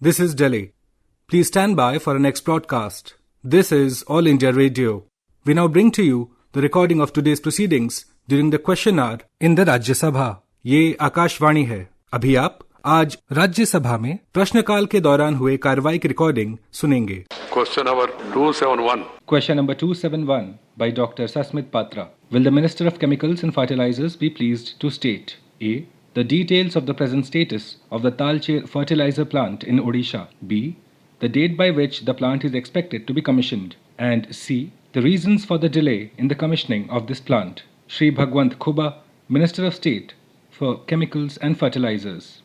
This is Delhi. Please stand by for our next broadcast. This is All India Radio. We now bring to you the recording of today's proceedings during the question hour in the Rajya Sabha. ये आकाशवाणी है. अभी आप आज राज्यसभा में प्रश्नकाल के दौरान हुए कार्रवाई की रिकॉर्डिंग सुनेंगे. Question number 271. Question number 271 by Dr. Sasmit Patra. Will the Minister of Chemicals and Fertilizers be pleased to state A. The details of the present status of the Talcher fertilizer plant in Odisha. B. The date by which the plant is expected to be commissioned. And C. The reasons for the delay in the commissioning of this plant. Shri Bhagwant Khuba, Minister of State for Chemicals and Fertilizers.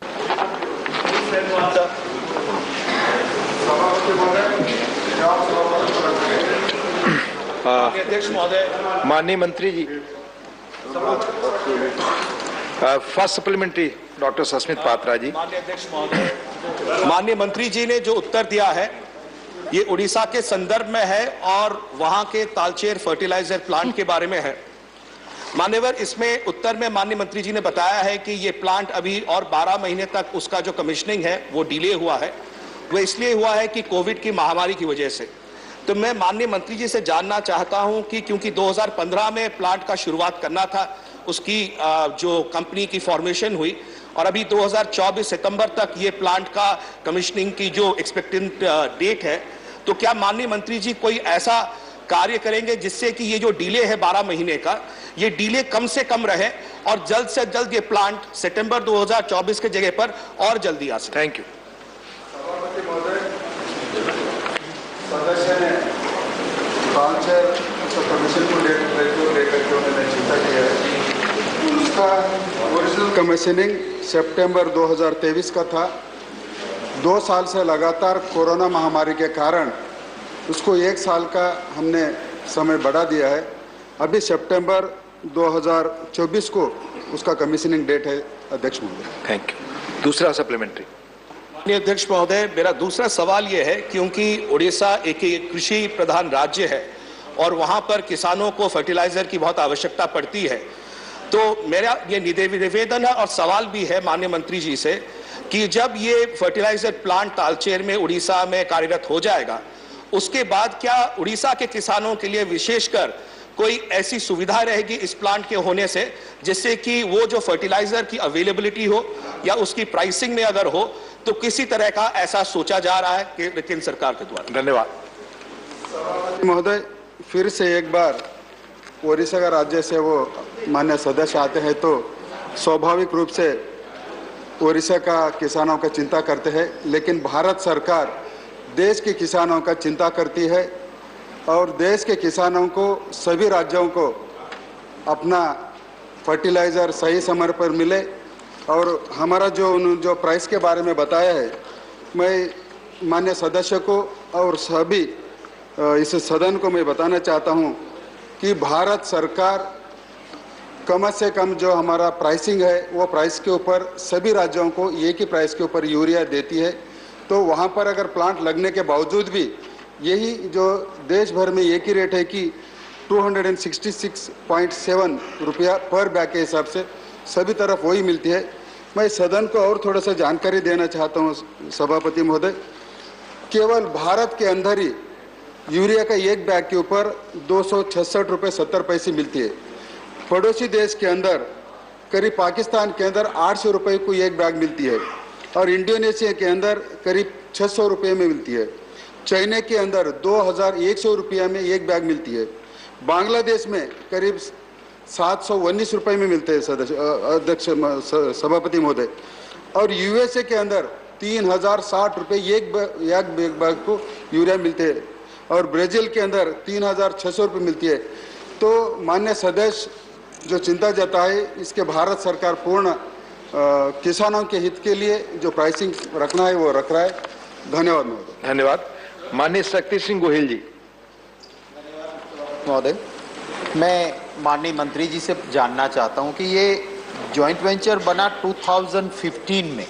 माननीय मंत्री जी, first supplementary doctor Sasmit Patra ji. माननीय मंत्री जी ने जो उत्तर दिया है ये उड़ीसा के संदर्भ में है और वहां के तालचेर फर्टिलाइजर प्लांट के बारे में है. मान्यवर, इसमें उत्तर में माननीय मंत्री जी ने बताया है कि ये प्लांट अभी और 12 महीने तक उसका जो कमिश्निंग है वो डिले हुआ है. वो इसलिए हुआ है कि कोविड की महामारी की वजह से. तो मैं माननीय मंत्री जी से जानना चाहता हूं कि क्योंकि 2015 में प्लांट का शुरुआत करना था, उसकी जो कंपनी की फॉर्मेशन हुई और अभी 2024 सितंबर तक ये प्लांट का कमिश्निंग की जो एक्सपेक्टेड डेट है, तो क्या माननीय मंत्री जी कोई ऐसा कार्य करेंगे जिससे कि ये जो डिले है 12 महीने का, ये डिले कम से कम रहे और जल्द से जल्द ये प्लांट सितंबर 2024 के जगह पर और जल्दी आ सके. Thank you. सदस्य ने तालचेर कमीशन को लेकर के उन्होंने चिंता किया है. उसका ओरिजिनल कमीशनिंग सितंबर 2023 का था. 2 साल से लगातार कोरोना महामारी के कारण उसको 1 साल का हमने समय बढ़ा दिया है. अभी सितंबर 2024 को उसका कमीशनिंग डेट है. अध्यक्ष महोदय. Thank you. दूसरा सप्लीमेंट्री. अध्यक्ष महोदय, मेरा दूसरा सवाल यह है क्योंकि उड़ीसा एक कृषि प्रधान राज्य है और वहां पर किसानों को फर्टिलाइजर की बहुत आवश्यकता पड़ती है, तो मेरा ये निवेदन है और सवाल भी है माननीय मंत्री जी से कि जब ये फर्टिलाइजर प्लांट तालचेर में उड़ीसा में कार्यरत हो जाएगा, उसके बाद क्या उड़ीसा के किसानों के लिए विशेषकर कोई ऐसी सुविधा रहेगी इस प्लांट के होने से जिससे कि वो जो फर्टिलाइजर की अवेलेबिलिटी हो या उसकी प्राइसिंग में अगर हो तो किसी तरह का ऐसा सोचा जा रहा है केंद्र सरकार के द्वारा. धन्यवाद. महोदय, फिर से एक बार ओडिशा का राज्य से वो मान्य सदस्य आते हैं तो स्वाभाविक रूप से ओडिशा का किसानों का चिंता करते हैं, लेकिन भारत सरकार देश के किसानों का चिंता करती है और देश के किसानों को, सभी राज्यों को अपना फर्टिलाइज़र सही समय पर मिले. और हमारा जो प्राइस के बारे में बताया है, मैं मान्य सदस्य को और सभी इस सदन को मैं बताना चाहता हूं कि भारत सरकार कम से कम जो हमारा प्राइसिंग है वो प्राइस के ऊपर सभी राज्यों को एक ही प्राइस के ऊपर यूरिया देती है. तो वहां पर अगर प्लांट लगने के बावजूद भी यही जो देश भर में एक ही रेट है कि 266.7 रुपया पर बैग के हिसाब से सभी तरफ वही मिलती है. मैं सदन को और थोड़ा सा जानकारी देना चाहता हूँ सभापति महोदय. केवल भारत के अंदर ही यूरिया का एक बैग के ऊपर 266 रुपये 70 पैसे मिलती है. पड़ोसी देश के अंदर करीब पाकिस्तान के अंदर 800 रुपये को एक बैग मिलती है और इंडोनेशिया के अंदर करीब 600 रुपये में मिलती है. चाइना के अंदर 2100 रुपया में एक बैग मिलती है. बांग्लादेश में करीब 719 रुपये में मिलते हैं अध्यक्ष सभापति महोदय. और यूएसए के अंदर 3060 रुपये एक बैग को यूरिया मिलते हैं और ब्राजील के अंदर 3600 रुपये मिलती है. तो मान्य सदस्य जो चिंता जताए, इसके भारत सरकार पूर्ण किसानों के हित के लिए जो प्राइसिंग रखना है वो रख रहा है. धन्यवाद महोदय. धन्यवाद. माननीय शक्ति सिंह गोहिल जी. महोदय, मैं माननीय मंत्री जी से जानना चाहता हूं कि ये जॉइंट वेंचर बना 2015 में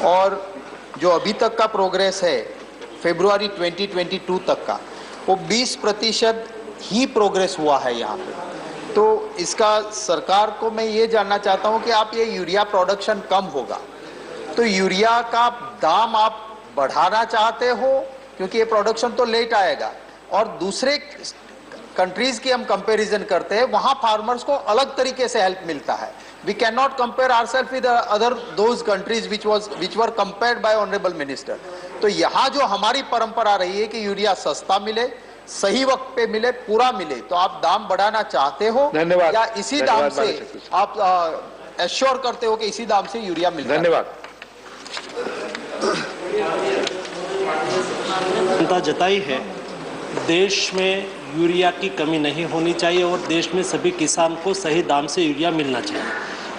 और जो अभी तक का प्रोग्रेस है फरवरी 2022 तक का, वो 20% ही प्रोग्रेस हुआ है यहाँ पे. तो इसका सरकार को मैं ये जानना चाहता हूँ कि आप ये यूरिया प्रोडक्शन कम होगा तो यूरिया का दाम आप बढ़ाना चाहते हो, क्योंकि ये प्रोडक्शन तो लेट आएगा, और दूसरे कंट्रीज की हम कंपैरिजन करते हैं, वहां फार्मर्स को अलग तरीके से हेल्प मिलता है. We cannot compare ourselves with other those countries which were compared by honorable minister. तो यहाँ जो हमारी परंपरा रही है कि यूरिया सस्ता मिले, सही वक्त पे मिले, पूरा मिले, तो आप दाम बढ़ाना चाहते हो धन्यवाद. या इसी दाम से आप एश्योर करते हो कि इसी दाम से यूरिया मिलता है? धन्यवाद. चिंता जताई है, देश में यूरिया की कमी नहीं होनी चाहिए और देश में सभी किसान को सही दाम से यूरिया मिलना चाहिए.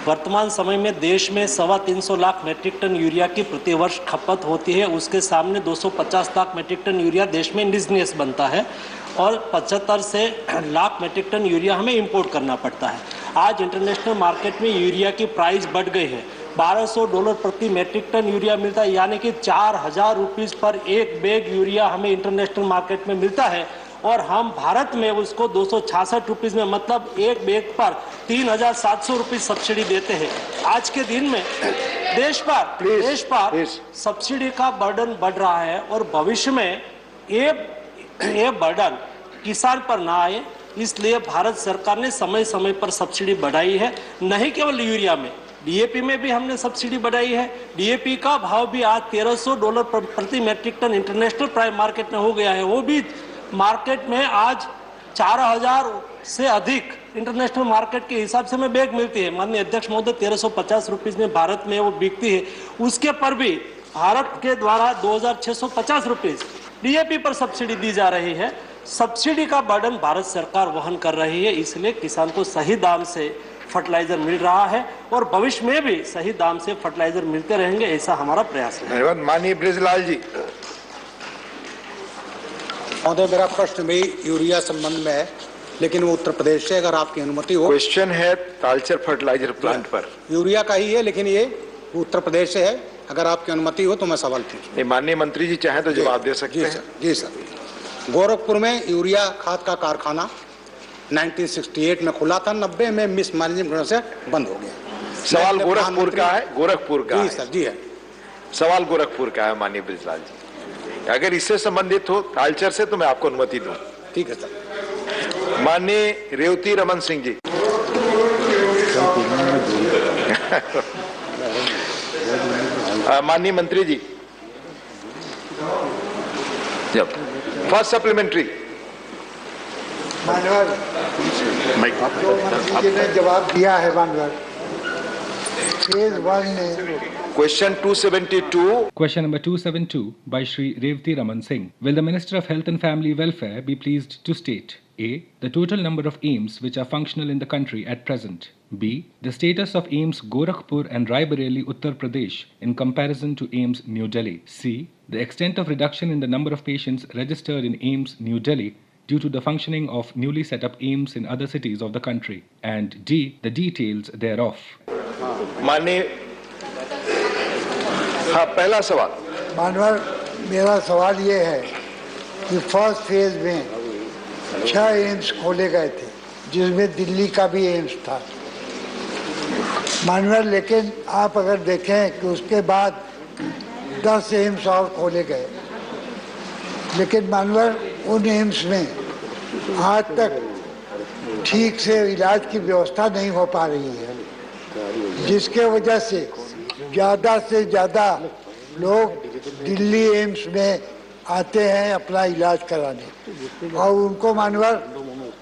वर्तमान समय में देश में 325 लाख मेट्रिक टन यूरिया की प्रतिवर्ष खपत होती है. उसके सामने 250 लाख मेट्रिक टन यूरिया देश में इंडिजिनियस बनता है और 75 से लाख मेट्रिक टन यूरिया हमें इंपोर्ट करना पड़ता है. आज इंटरनेशनल मार्केट में यूरिया की प्राइस बढ़ गई है. $1200 प्रति मेट्रिक टन यूरिया मिलता है, यानी कि 4000 रुपीज़ पर एक बैग यूरिया हमें इंटरनेशनल मार्केट में मिलता है, और हम भारत में उसको 266 रुपीज़ में, मतलब एक बैग पर 3700 रुपीज़ सब्सिडी देते हैं. आज के दिन में देश पर सब्सिडी का बर्डन बढ़ रहा है और भविष्य में ये बर्डन किसान पर ना आए, इसलिए भारत सरकार ने समय समय पर सब्सिडी बढ़ाई है. नहीं केवल यूरिया में, डीएपी में भी हमने सब्सिडी बढ़ाई है. डीएपी का भाव भी आज $1300 प्रति metric ton international price market में हो गया है. वो भी मार्केट में आज 4000 से अधिक इंटरनेशनल मार्केट के हिसाब से में बैग मिलती है. माननीय अध्यक्ष महोदय, 1350 रुपीज़ में भारत में वो बिकती है. उसके पर भी भारत के द्वारा 2650 रुपीज़ डीएपी पर सब्सिडी दी जा रही है. सब्सिडी का बर्डन भारत सरकार वहन कर रही है, इसलिए किसान को सही दाम से फर्टिलाइजर मिल रहा है और भविष्य में भी सही दाम से फर्टिलाइजर मिलते रहेंगे, ऐसा हमारा प्रयास है. धन्यवाद. माननीय बृजलाल जी. महोदय, मेरा प्रश्न भी यूरिया संबंध में है, लेकिन वो उत्तर प्रदेश से, अगर आपकी अनुमति हो. क्वेश्चन है तालचेर फर्टिलाइजर प्लांट पर. यूरिया का ही है, लेकिन ये उत्तर प्रदेश से है. अगर आपकी अनुमति हो तो मैं सवाल पूछूं. माननीय मंत्री जी चाहें तो जवाब दे सकते हैं. जी सर. गोरखपुर में यूरिया खाद का कारखाना 1968 में खुला था, 90 में मिसमैनेजमेंट से बंद हो गया. सवाल गोरखपुर का है. गोरखपुर का जी है. सर. जी है. सवाल गोरखपुर का है. माननीय बृजलाल जी, अगर इससे संबंधित हो तालचेर से तो मैं आपको अनुमति दूं. ठीक है सर. माननीय रेवती रमन सिंह जी. माननीय मंत्री जी, जब फर्स्ट सप्लीमेंट्री. मानवर जी ने जवाब दिया है. मानवर फेज 1 ने question 272. Question number 272 by Shri Revati Raman Singh. Will the Minister of Health and Family Welfare be pleased to state A. The total number of AIIMS which are functional in the country at present. B. The status of AIIMS Gorakhpur and Raebareli Uttar Pradesh in comparison to AIIMS New Delhi. C. The extent of reduction in the number of patients registered in AIIMS New Delhi due to the functioning of newly set up AIIMS in other cities of the country. And D. The details thereof. माननीय, हाँ, पहला सवाल. मानवर, मेरा सवाल ये है कि first phase में 6 एम्स खोले गए थे, जिसमें दिल्ली का भी एम्स था. मानवर, लेकिन आप अगर देखें कि उसके बाद 10 एम्स और खोले गए, लेकिन मानवर उन एम्स में आज तक ठीक से इलाज की व्यवस्था नहीं हो पा रही है, जिसके वजह से ज़्यादा लोग दिल्ली एम्स में आते हैं अपना इलाज कराने. और उनको मानवर,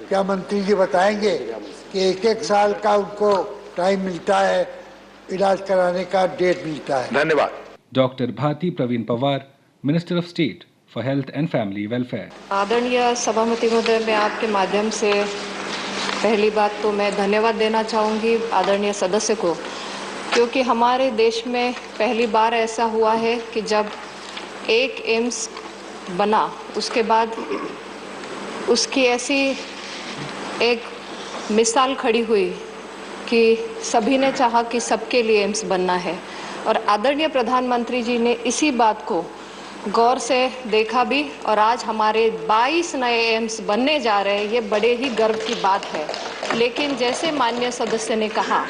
क्या मंत्री जी बताएंगे कि 1-1 साल का उनको टाइम मिलता है, इलाज कराने का डेट मिलता है. धन्यवाद. Dr. Bharti Praveen Pawar, Minister of State for Health and Family Welfare. आदरणीय सभापति महोदय, मैं आपके माध्यम से पहली बात तो मैं धन्यवाद देना चाहूँगी आदरणीय सदस्य को, क्योंकि हमारे देश में पहली बार ऐसा हुआ है कि जब एक एम्स बना उसके बाद उसकी ऐसी एक मिसाल खड़ी हुई कि सभी ने चाहा कि सबके लिए एम्स बनना है, और आदरणीय प्रधानमंत्री जी ने इसी बात को गौर से देखा भी, और आज हमारे 22 नए एम्स बनने जा रहे हैं. ये बड़े ही गर्व की बात है. लेकिन जैसे माननीय सदस्य ने कहा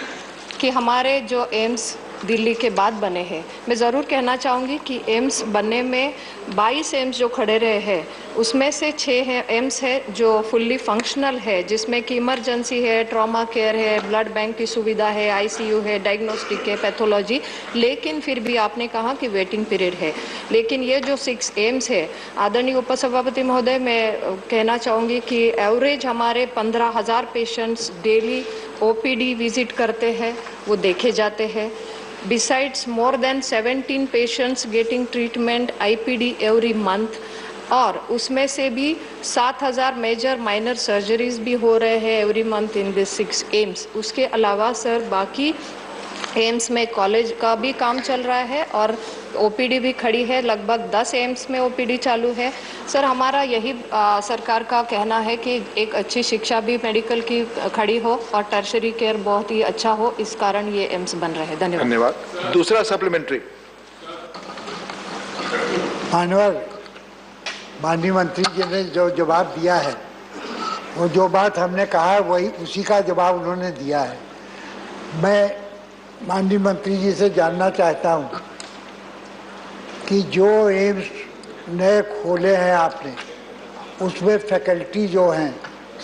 कि हमारे जो एम्स दिल्ली के बाद बने हैं। मैं ज़रूर कहना चाहूँगी कि एम्स बनने में 22 एम्स जो खड़े रहे हैं उसमें से 6 एम्स है जो फुल्ली फंक्शनल है, जिसमें कि इमरजेंसी है, ट्रॉमा केयर है, ब्लड बैंक की सुविधा है, आईसीयू है, डायग्नोस्टिक है, पैथोलॉजी, लेकिन फिर भी आपने कहा कि वेटिंग पीरियड है। लेकिन ये जो 6 एम्स है, आदरणीय उपसभापति महोदय, मैं कहना चाहूँगी कि एवरेज हमारे 15,000 पेशेंट्स डेली ओपीडी विजिट करते हैं, वो देखे जाते हैं। Besides, more than 17 patients getting treatment IPD every month, और उसमें से भी 7,000 मेजर माइनर सर्जरीज भी हो रहे हैं every month in this 6 AIIMS. उसके अलावा सर बाकी एम्स में कॉलेज का भी काम चल रहा है और ओपीडी भी खड़ी है, लगभग 10 एम्स में ओपीडी चालू है। सर हमारा यही सरकार का कहना है कि एक अच्छी शिक्षा भी मेडिकल की खड़ी हो और टर्शरी केयर बहुत ही अच्छा हो, इस कारण ये एम्स बन रहे हैं। धन्यवाद। धन्यवाद। दूसरा सप्लीमेंट्री। माननीय मंत्री जी ने जो जवाब दिया है, वो जो बात हमने कहा है वही उसी का जवाब उन्होंने दिया है। मैं माननीय मंत्री जी से जानना चाहता हूँ कि जो एम्स नए खोले हैं आपने, उसमें फैकल्टी जो हैं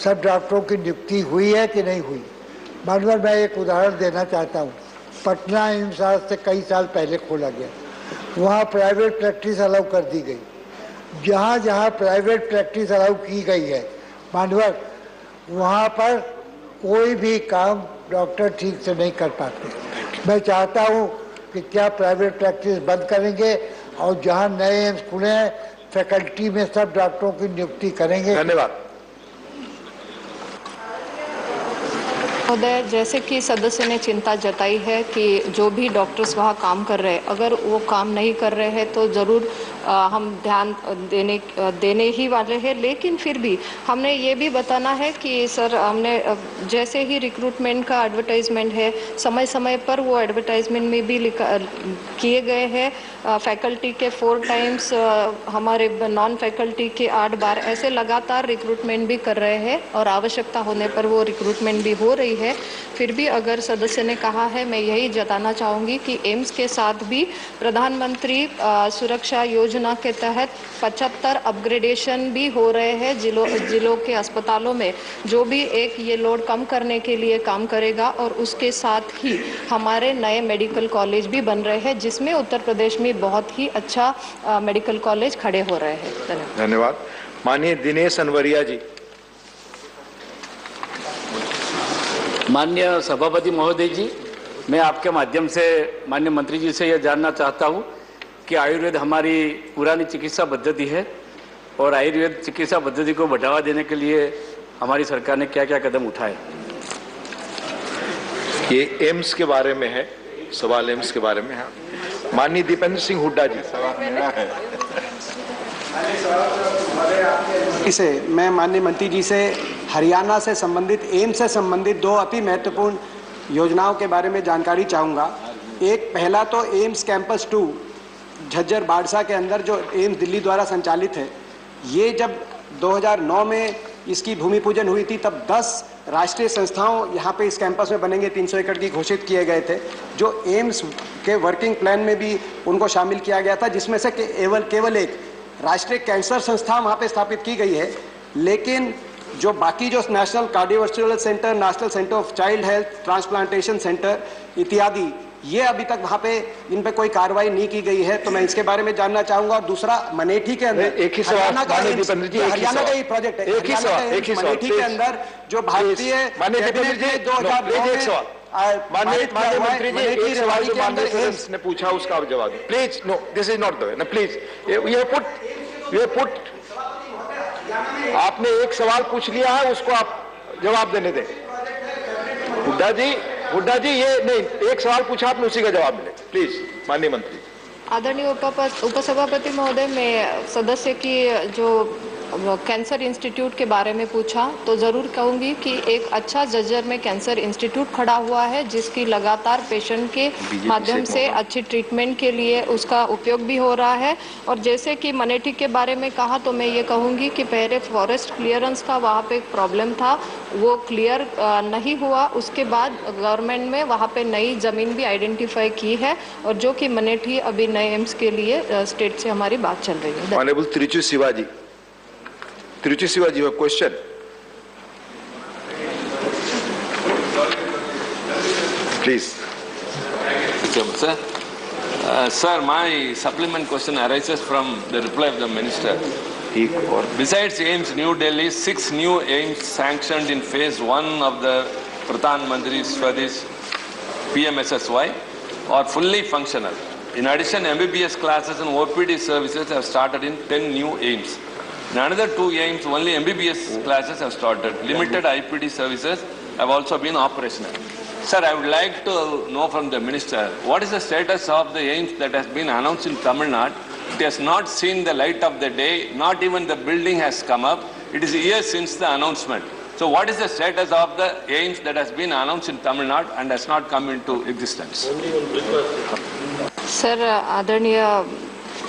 सब डॉक्टरों की नियुक्ति हुई है कि नहीं हुई। माननीय मैं एक उदाहरण देना चाहता हूँ। पटना एम्स आज से कई साल पहले खोला गया, वहाँ प्राइवेट प्रैक्टिस अलाउ कर दी गई। जहाँ जहाँ प्राइवेट प्रैक्टिस अलाउ की गई है माननीय, वहाँ पर कोई भी काम डॉक्टर ठीक से नहीं कर पाते। मैं चाहता हूँ कि क्या प्राइवेट प्रैक्टिस बंद करेंगे और जहाँ नए एम्स खुले हैं फैकल्टी में सब डॉक्टरों की नियुक्ति करेंगे। धन्यवाद। महोदय, जैसे कि सदस्य ने चिंता जताई है कि जो भी डॉक्टर्स वहाँ काम कर रहे हैं, अगर वो काम नहीं कर रहे हैं तो ज़रूर हम ध्यान देने ही वाले हैं। लेकिन फिर भी हमने ये भी बताना है कि सर हमने जैसे ही रिक्रूटमेंट का एडवर्टाइजमेंट है, समय समय पर वो एडवर्टाइजमेंट में भी किए गए हैं फैकल्टी के 4 टाइम्स, हमारे नॉन फैकल्टी के 8 बार, ऐसे लगातार रिक्रूटमेंट भी कर रहे हैं और आवश्यकता होने पर वो रिक्रूटमेंट भी हो रही है। फिर भी अगर सदस्य ने कहा है, मैं यही जताना चाहूँगी कि एम्स के साथ भी प्रधानमंत्री सुरक्षा योजना के तहत 75 अपग्रेडेशन भी हो रहे हैं जिलों के अस्पतालों में, जो भी एक ये लोड कम करने के लिए काम करेगा। और उसके साथ ही हमारे नए मेडिकल कॉलेज भी बन रहे हैं, जिसमें उत्तर प्रदेश में बहुत ही अच्छा मेडिकल कॉलेज खड़े हो रहे हैं। धन्यवाद। माननीय दिनेश अनवरिया जी। माननीय सभापति महोदय जी, मैं आपके माध्यम से माननीय मंत्री जी से यह जानना चाहता हूँ कि आयुर्वेद हमारी पुरानी चिकित्सा पद्धति है और आयुर्वेद चिकित्सा पद्धति को बढ़ावा देने के लिए हमारी सरकार ने क्या क्या कदम उठाए। ये एम्स के बारे में है, सवाल एम्स के बारे में है। माननीय दीपेंद्र सिंह हुड्डा जी। इसे मैं माननीय मंत्री जी से हरियाणा से संबंधित एम्स से संबंधित 2 अति महत्वपूर्ण योजनाओं के बारे में जानकारी चाहूँगा। एक पहला तो एम्स कैंपस 2 झज्जर बाड़सा के अंदर जो एम्स दिल्ली द्वारा संचालित है, ये जब 2009 में इसकी भूमि पूजन हुई थी तब 10 राष्ट्रीय संस्थाओं यहाँ पे इस कैंपस में बनेंगे 300 एकड़ की घोषित किए गए थे, जो एम्स के वर्किंग प्लान में भी उनको शामिल किया गया था, जिसमें से केवल एक राष्ट्रीय कैंसर संस्था वहाँ पे स्थापित की गई है। लेकिन जो बाकी जो national cardiovascular centre, national centre of child health, transplantation centre इत्यादि, ये अभी तक वहाँ पे इन पे कोई कार्रवाई नहीं की गई है, तो मैं इसके बारे में जानना चाहूंगा। और दूसरा, मनेठी के अंदर एक ही सवाल, हरियाणा का ही प्रोजेक्ट है, मनेठी के अंदर जो भारतीय ने पूछा उसका आप जवाब। Please no, this is not the way. Please ये पुट आपने एक सवाल पूछ लिया है, उसको आप जवाब देने दें। हुड्डा जी ये नहीं, एक सवाल पूछा आपने, उसी का जवाब मिले। प्लीज माननीय मंत्री। आदरणीय उपसभापति महोदय, मैं सदस्य की जो कैंसर इंस्टीट्यूट के बारे में पूछा तो ज़रूर कहूँगी कि एक अच्छा झज्जर में कैंसर इंस्टीट्यूट खड़ा हुआ है जिसकी लगातार पेशेंट के माध्यम से अच्छी ट्रीटमेंट के लिए उसका उपयोग भी हो रहा है। और जैसे कि मनेठी के बारे में कहा तो मैं ये कहूँगी कि पहले फॉरेस्ट क्लियरेंस का वहाँ पे एक प्रॉब्लम था, वो क्लियर नहीं हुआ। उसके बाद गवर्नमेंट में वहाँ पे नई ज़मीन भी आइडेंटिफाई की है और जो कि मनेठी अभी नए एम्स के लिए स्टेट से हमारी बात चल रही है। Honourable Tiruchi Shivaji, question. Please. Sir, sir, my supplement question arises from the reply of the minister. Besides AIIMS New Delhi, 6 new AIIMS sanctioned in phase 1 of the Pradhan Mantri Swadesh PMSSY are fully functional. In addition, MBBS classes and OPD services have started in 10 new AIIMS. In another 2 AIIMS, only MBBS classes have started. Limited IPD services have also been operational. Sir, I would like to know from the minister, what is the status of the AIIMS that has been announced in Tamil Nadu? It has not seen the light of the day, not even the building has come up. It is years since the announcement. So what is the status of the AIIMS that has been announced in Tamil Nadu and has not come into existence? Sir, आदरणीय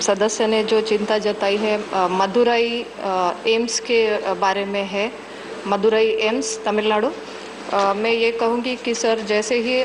सदस्य ने जो चिंता जताई है Madurai AIIMS के बारे में है, मदुरई एम्स तमिलनाडु। मैं ये कहूँगी कि सर जैसे ही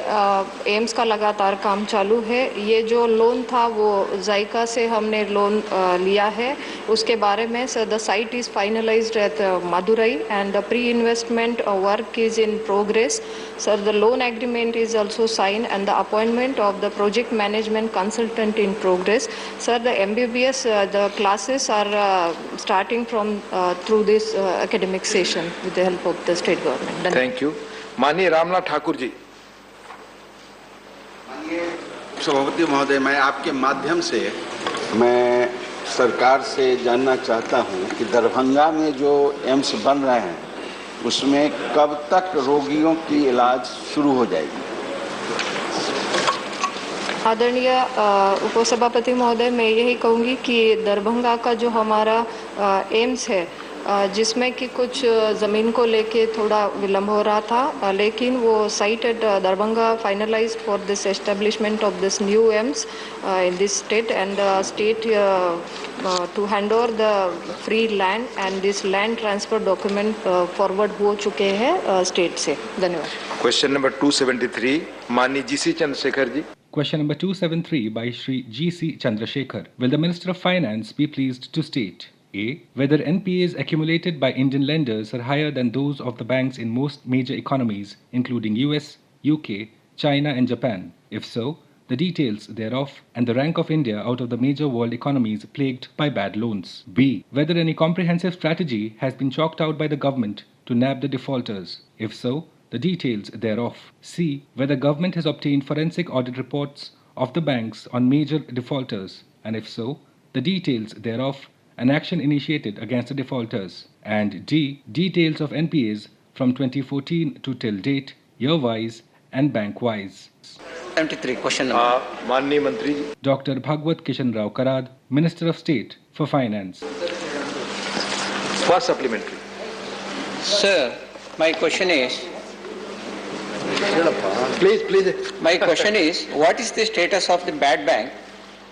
एम्स का लगातार काम चालू है, ये जो लोन था वो जायका से हमने लोन लिया है, उसके बारे में sir the site is finalised at Madurai and the pre investment work is in progress. Sir the loan agreement is also sign and the appointment of the project management consultant in progress. Sir the MBBS the classes are starting from through this academic session with the help of the state government. Thank you. माननीय रामनाथ ठाकुर जी. सभापति महोदय, मैं आपके माध्यम से मैं सरकार से जानना चाहता हूं कि दरभंगा में जो एम्स बन रहे हैं उसमें कब तक रोगियों की इलाज शुरू हो जाएगी? आदरणीय उपसभापति महोदय, मैं यही कहूँगी कि दरभंगा का जो हमारा एम्स है जिसमें कि कुछ ज़मीन को लेके थोड़ा विलम्ब हो रहा था, लेकिन वो site at Darbhanga finalised for this establishment of this new AIIMS in this state and state to hand over the free land and this land transfer document forward हो चुके हैं स्टेट से. धन्यवाद. क्वेश्चन नंबर 273 माननीय GC Chandrashekhar ji. Question number 273 by Shri GC Chandrasekhar. Will the Minister of Finance be pleased to state A. Whether NPAs accumulated by Indian lenders are higher than those of the banks in most major economies, including US, UK, China and Japan? If so, the details thereof and the rank of India out of the major world economies plagued by bad loans. B. Whether any comprehensive strategy has been chalked out by the government to nab the defaulters? If so, the details thereof. C. Whether government has obtained forensic audit reports of the banks on major defaulters, and if so, the details thereof, an action initiated against the defaulters. And D. Details of NPAs from 2014 to till date, year-wise and bank-wise. 73, question number. माननीय मंत्री जी. Dr. Bhagwat Kishan Rao Karad, Minister of State for Finance. First supplementary. Sir, my question is, Please. my question is, what is the status of the bad bank?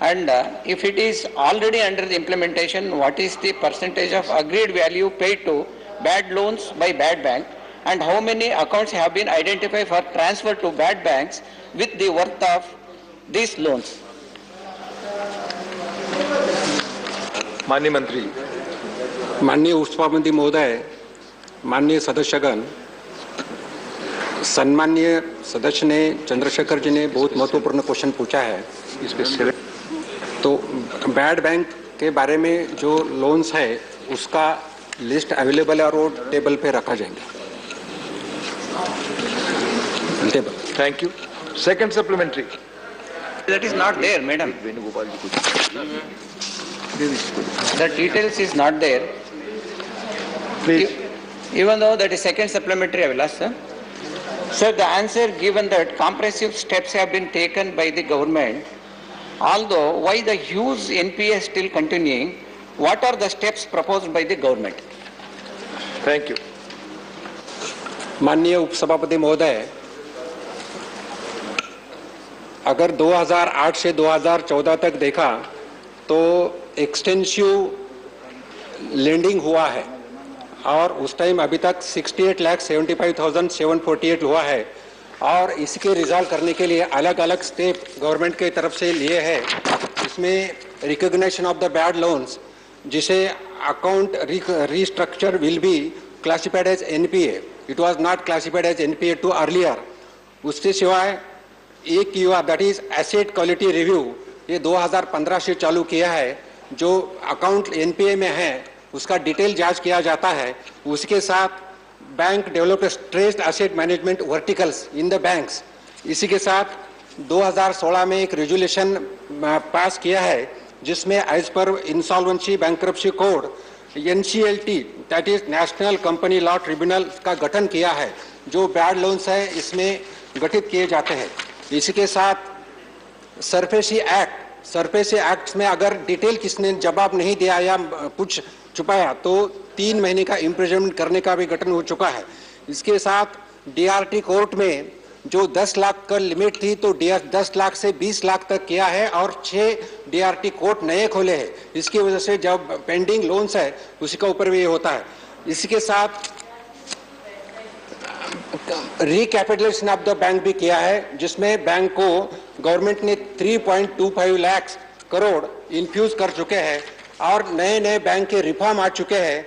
And if it is already under the implementation, what is the percentage of agreed value paid to bad loans by bad bank? And how many accounts have been identified for transfer to bad banks with the worth of these loans? माननीय मंत्री जी. माननीय उपसभापति महोदय, माननीय सदस्यगण, सम्माननीय सदस्य ने चंद्रशेखर जी ने बहुत महत्वपूर्ण क्वेश्चन पूछा है. तो बैड बैंक के बारे में जो लोन्स है उसका लिस्ट अवेलेबल है और वो टेबल पे रखा जाएंगे. Table. Thank you. Second supplementary. That is not there, madam. The details is not there. Please. Even though that is second supplementary, I will ask, sir. Sir, the answer given that comprehensive steps have been taken by the government, although why the huge NPA is still continuing, what are the steps proposed by the government? Thank you. माननीय उपसभापति महोदय, अगर 2008 से 2014 तक देखा तो extensive lending हुआ है और उस टाइम अभी तक 68,75,748 हुआ है और इसके रिजॉल्व करने के लिए अलग अलग स्टेप गवर्नमेंट की तरफ से लिए हैं। इसमें recognition of the bad loans, जिसे account restructure will be classified as NPA, it was not classified as NPA to earlier. उसके सिवाय एक युवा that is asset quality review, ये 2015 से चालू किया है। जो अकाउंट एनपीए में है उसका डिटेल जांच किया जाता है। उसके साथ bank developed stressed asset management verticals in the banks. इसी के साथ 2016 में एक रेजोल्यूशन पास किया है जिसमें as per insolvency bankruptcy code NCLT that is national company law tribunal का गठन किया है। जो बैड लोन्स है इसमें गठित किए जाते हैं। इसी के साथ सरफेसी एक्ट में अगर डिटेल किसने जवाब नहीं दिया या कुछ छुपाया तो 3 महीने का इम्प्रिजनमेंट करने का भी गठन हो चुका है। इसके साथ डीआरटी कोर्ट में जो 10 लाख का लिमिट थी तो 10 लाख से 20 लाख तक किया है और 6 डीआरटी कोर्ट नए खोले हैं। इसकी वजह से जब पेंडिंग लोन्स है उसी का ऊपर भी ये होता है। इसी के साथ रिकैपिटलाइजेशन ऑफ द बैंक भी किया है, जिसमें बैंक को गवर्नमेंट ने 3.25 लाख करोड़ इन्फ्यूज कर चुके हैं और नए नए बैंक के रिफॉर्म आ चुके हैं।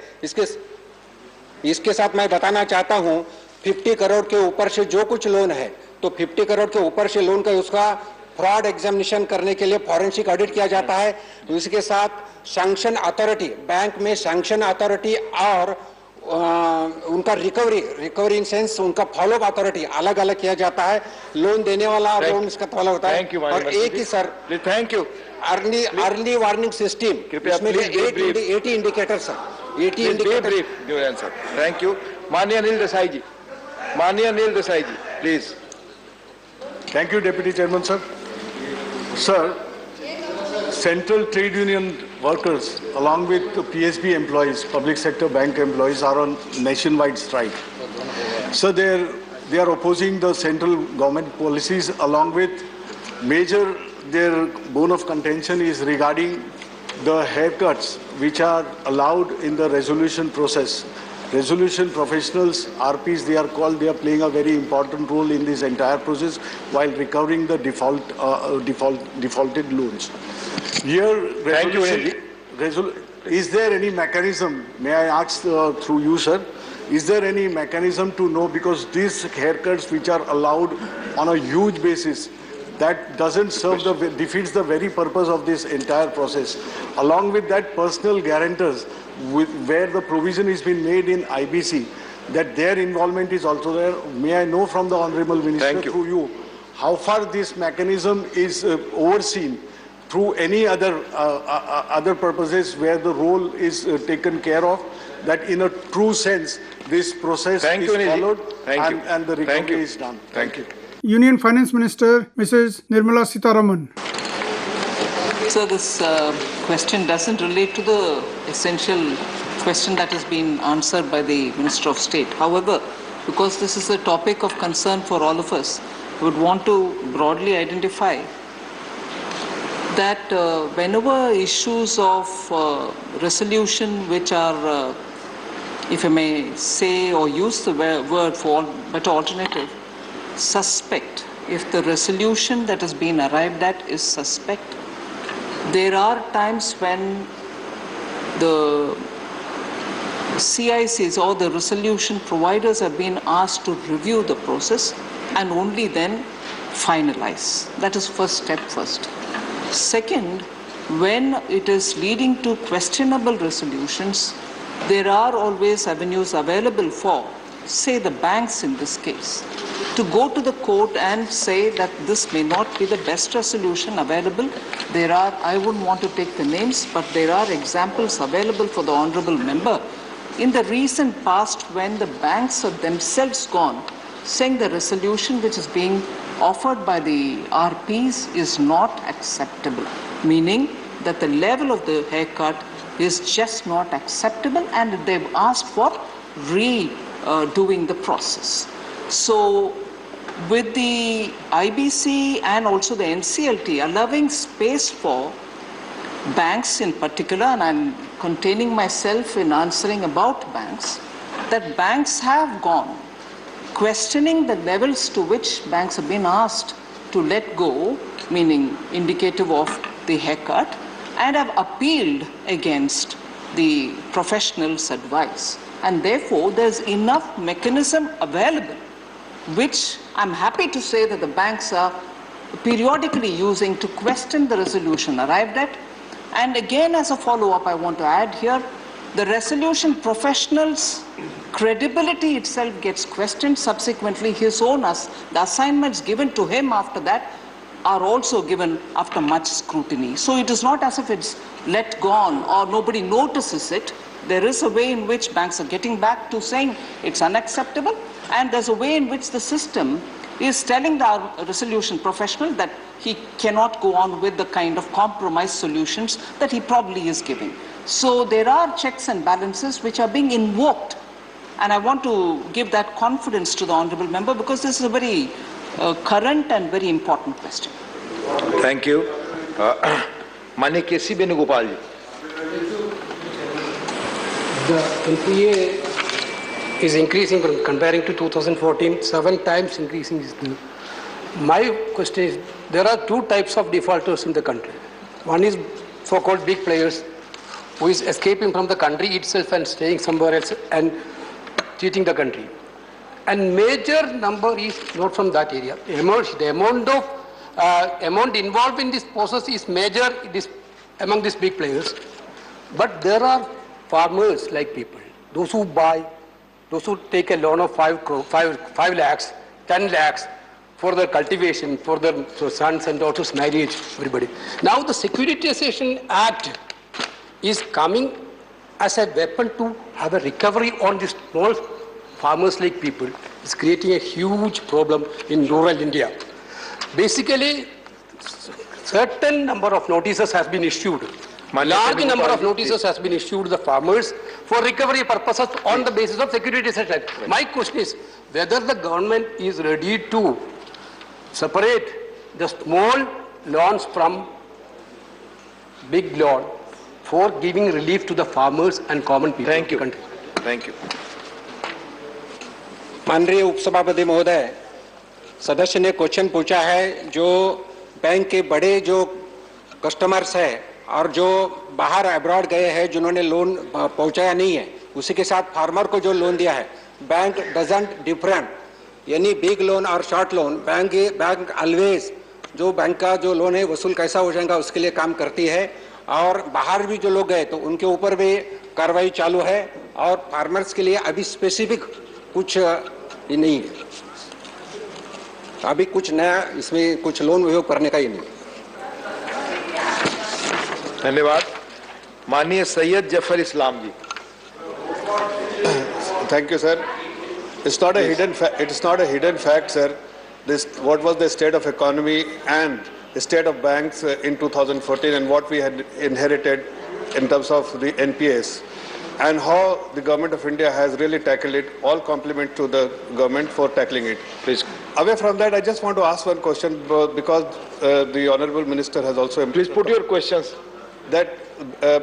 इसके साथ मैं बताना चाहता हूं 50 करोड़ के ऊपर से जो कुछ लोन है तो 50 करोड़ के ऊपर से लोन का उसका फ्रॉड एग्जामिनेशन करने के लिए फॉरेंसिक ऑडिट किया जाता है। तो इसके साथ सैंक्शन अथॉरिटी, बैंक में सैंक्शन अथॉरिटी और उनका रिकवरी इन सेंस उनका फॉलोअप अथॉरिटी अलग अलग किया जाता है। लोन देने वाला लोन इसका फॉलो होता है। और एक ही sir, thank you, early warning system, इसमें 80 इंडिकेटर्स है। 80 इंडिकेटर्स। Thank you. माननीय Anil Desai ji, please. Thank you, Deputy Chairman, sir. Sir, Central Trade Union workers, along with the PSB employees, public sector bank employees, are on nationwide strike. So they are opposing the central government policies. Along with their bone of contention is regarding the haircuts which are allowed in the resolution process. Resolution professionals, RPs, they are called, they are playing a very important role in this entire process while recovering the defaulted loans. Here, is there any mechanism, may I ask through you, sir, is there any mechanism to know, because these haircuts which are allowed on a huge basis, that doesn't serve defeats the very purpose of this entire process. Along with that, personal guarantors, where the provision has been made in IBC, that their involvement is also there. May I know from the Honorable Minister through you, how far this mechanism is overseen through any other purposes where the role is taken care of, that in a true sense this process is followed and the recovery is done. Thank you. Union Finance Minister Mrs. Nirmala Sitharaman. So this question doesn't relate to the essential question that has been answered by the Minister of State. However, because this is a topic of concern for all of us, I would want to broadly identify that whenever issues of resolution which are, if I may say or use the word for better alternative, suspect, if the resolution that has been arrived at is suspect, there are times when the CICs or the resolution providers have been asked to review the process and only then finalize. That is first step first. Second, when it is leading to questionable resolutions, there are always avenues available for, say, the banks in this case, to go to the court and say that this may not be the best resolution available. There are, I wouldn't want to take the names, but there are examples available for the honorable member in the recent past when the banks have themselves gone saying the resolution which is being offered by the RPs is not acceptable, meaning that the level of the haircut is just not acceptable, and they've asked for redoing the process. So with the IBC and also the NCLT allowing space for banks in particular, and I'm containing myself in answering about banks, that banks have gone questioning the levels to which banks have been asked to let go, meaning indicative of the haircut, and have appealed against the professionals' advice. And therefore, there's enough mechanism available, which I'm happy to say that the banks are periodically using to question the resolution arrived at. And again, as a follow-up, I want to add here, the resolution professional's credibility itself gets questioned. Subsequently, his own, the assignments given to him after that are also given after much scrutiny. So it is not as if it's let gone or nobody notices it. There is a way in which banks are getting back to saying it's unacceptable, and there's a way in which the system is telling the resolution professional that he cannot go on with the kind of compromise solutions that he probably is giving. So there are checks and balances which are being invoked, and I want to give that confidence to the honourable member because this is a very current and very important question. Thank you. Manik K.C. Venugopal ji. The NPA is increasing from comparing to 2014, 7 times increasing is the. My question is, there are 2 types of defaulters in the country. One is so-called big players who is escaping from the country itself and staying somewhere else and cheating the country. And major number is not from that area. The amount involved in this process is major among these big players. But there are farmers like people, those who buy, those who take a loan of 5 lakhs, 10 lakhs for their cultivation, for their sons and daughters' marriage, everybody. Now the Securitization Act is coming as a weapon to have a recovery on these small farmers like people. It's creating a huge problem in rural India. Basically, certain number of notices has been issued. Large number of notices has been issued to the farmers for recovery purposes on the basis of Securitization Act. My question is whether the government is ready to separate the small loans from big loan for giving relief to the farmers and common people. Thank you. Thank you. माननीय उपसभापति महोदय, सदस्य ने question पूछा है जो bank के बड़े जो कस्टमर्स है और जो बाहर अब्रॉड गए हैं जिन्होंने लोन पहुंचाया नहीं है, उसी के साथ फार्मर को जो लोन दिया है, बैंक डजंट डिफरेंट, यानी बिग लोन और शॉर्ट लोन बैंक ऑलवेज जो बैंक का जो लोन है वसूल कैसा हो जाएगा उसके लिए काम करती है, और बाहर भी जो लोग गए तो उनके ऊपर भी कार्रवाई चालू है, और फार्मर्स के लिए अभी स्पेसिफिक कुछ नहीं है, अभी कुछ नया इसमें कुछ लोन विभाग करने का ही नहीं। धन्यवाद। माननीय सैयद जफर इस्लाम जी। Thank you, sir. It's not a hidden fact, sir. What was the state of economy and the state of banks in 2014 and what we had inherited in terms of the NPAs and how the government of India has really tackled it. All compliment to the government for tackling it. Please. Away from that, I just want to ask one question because the Honorable Minister has also... Please put your questions. That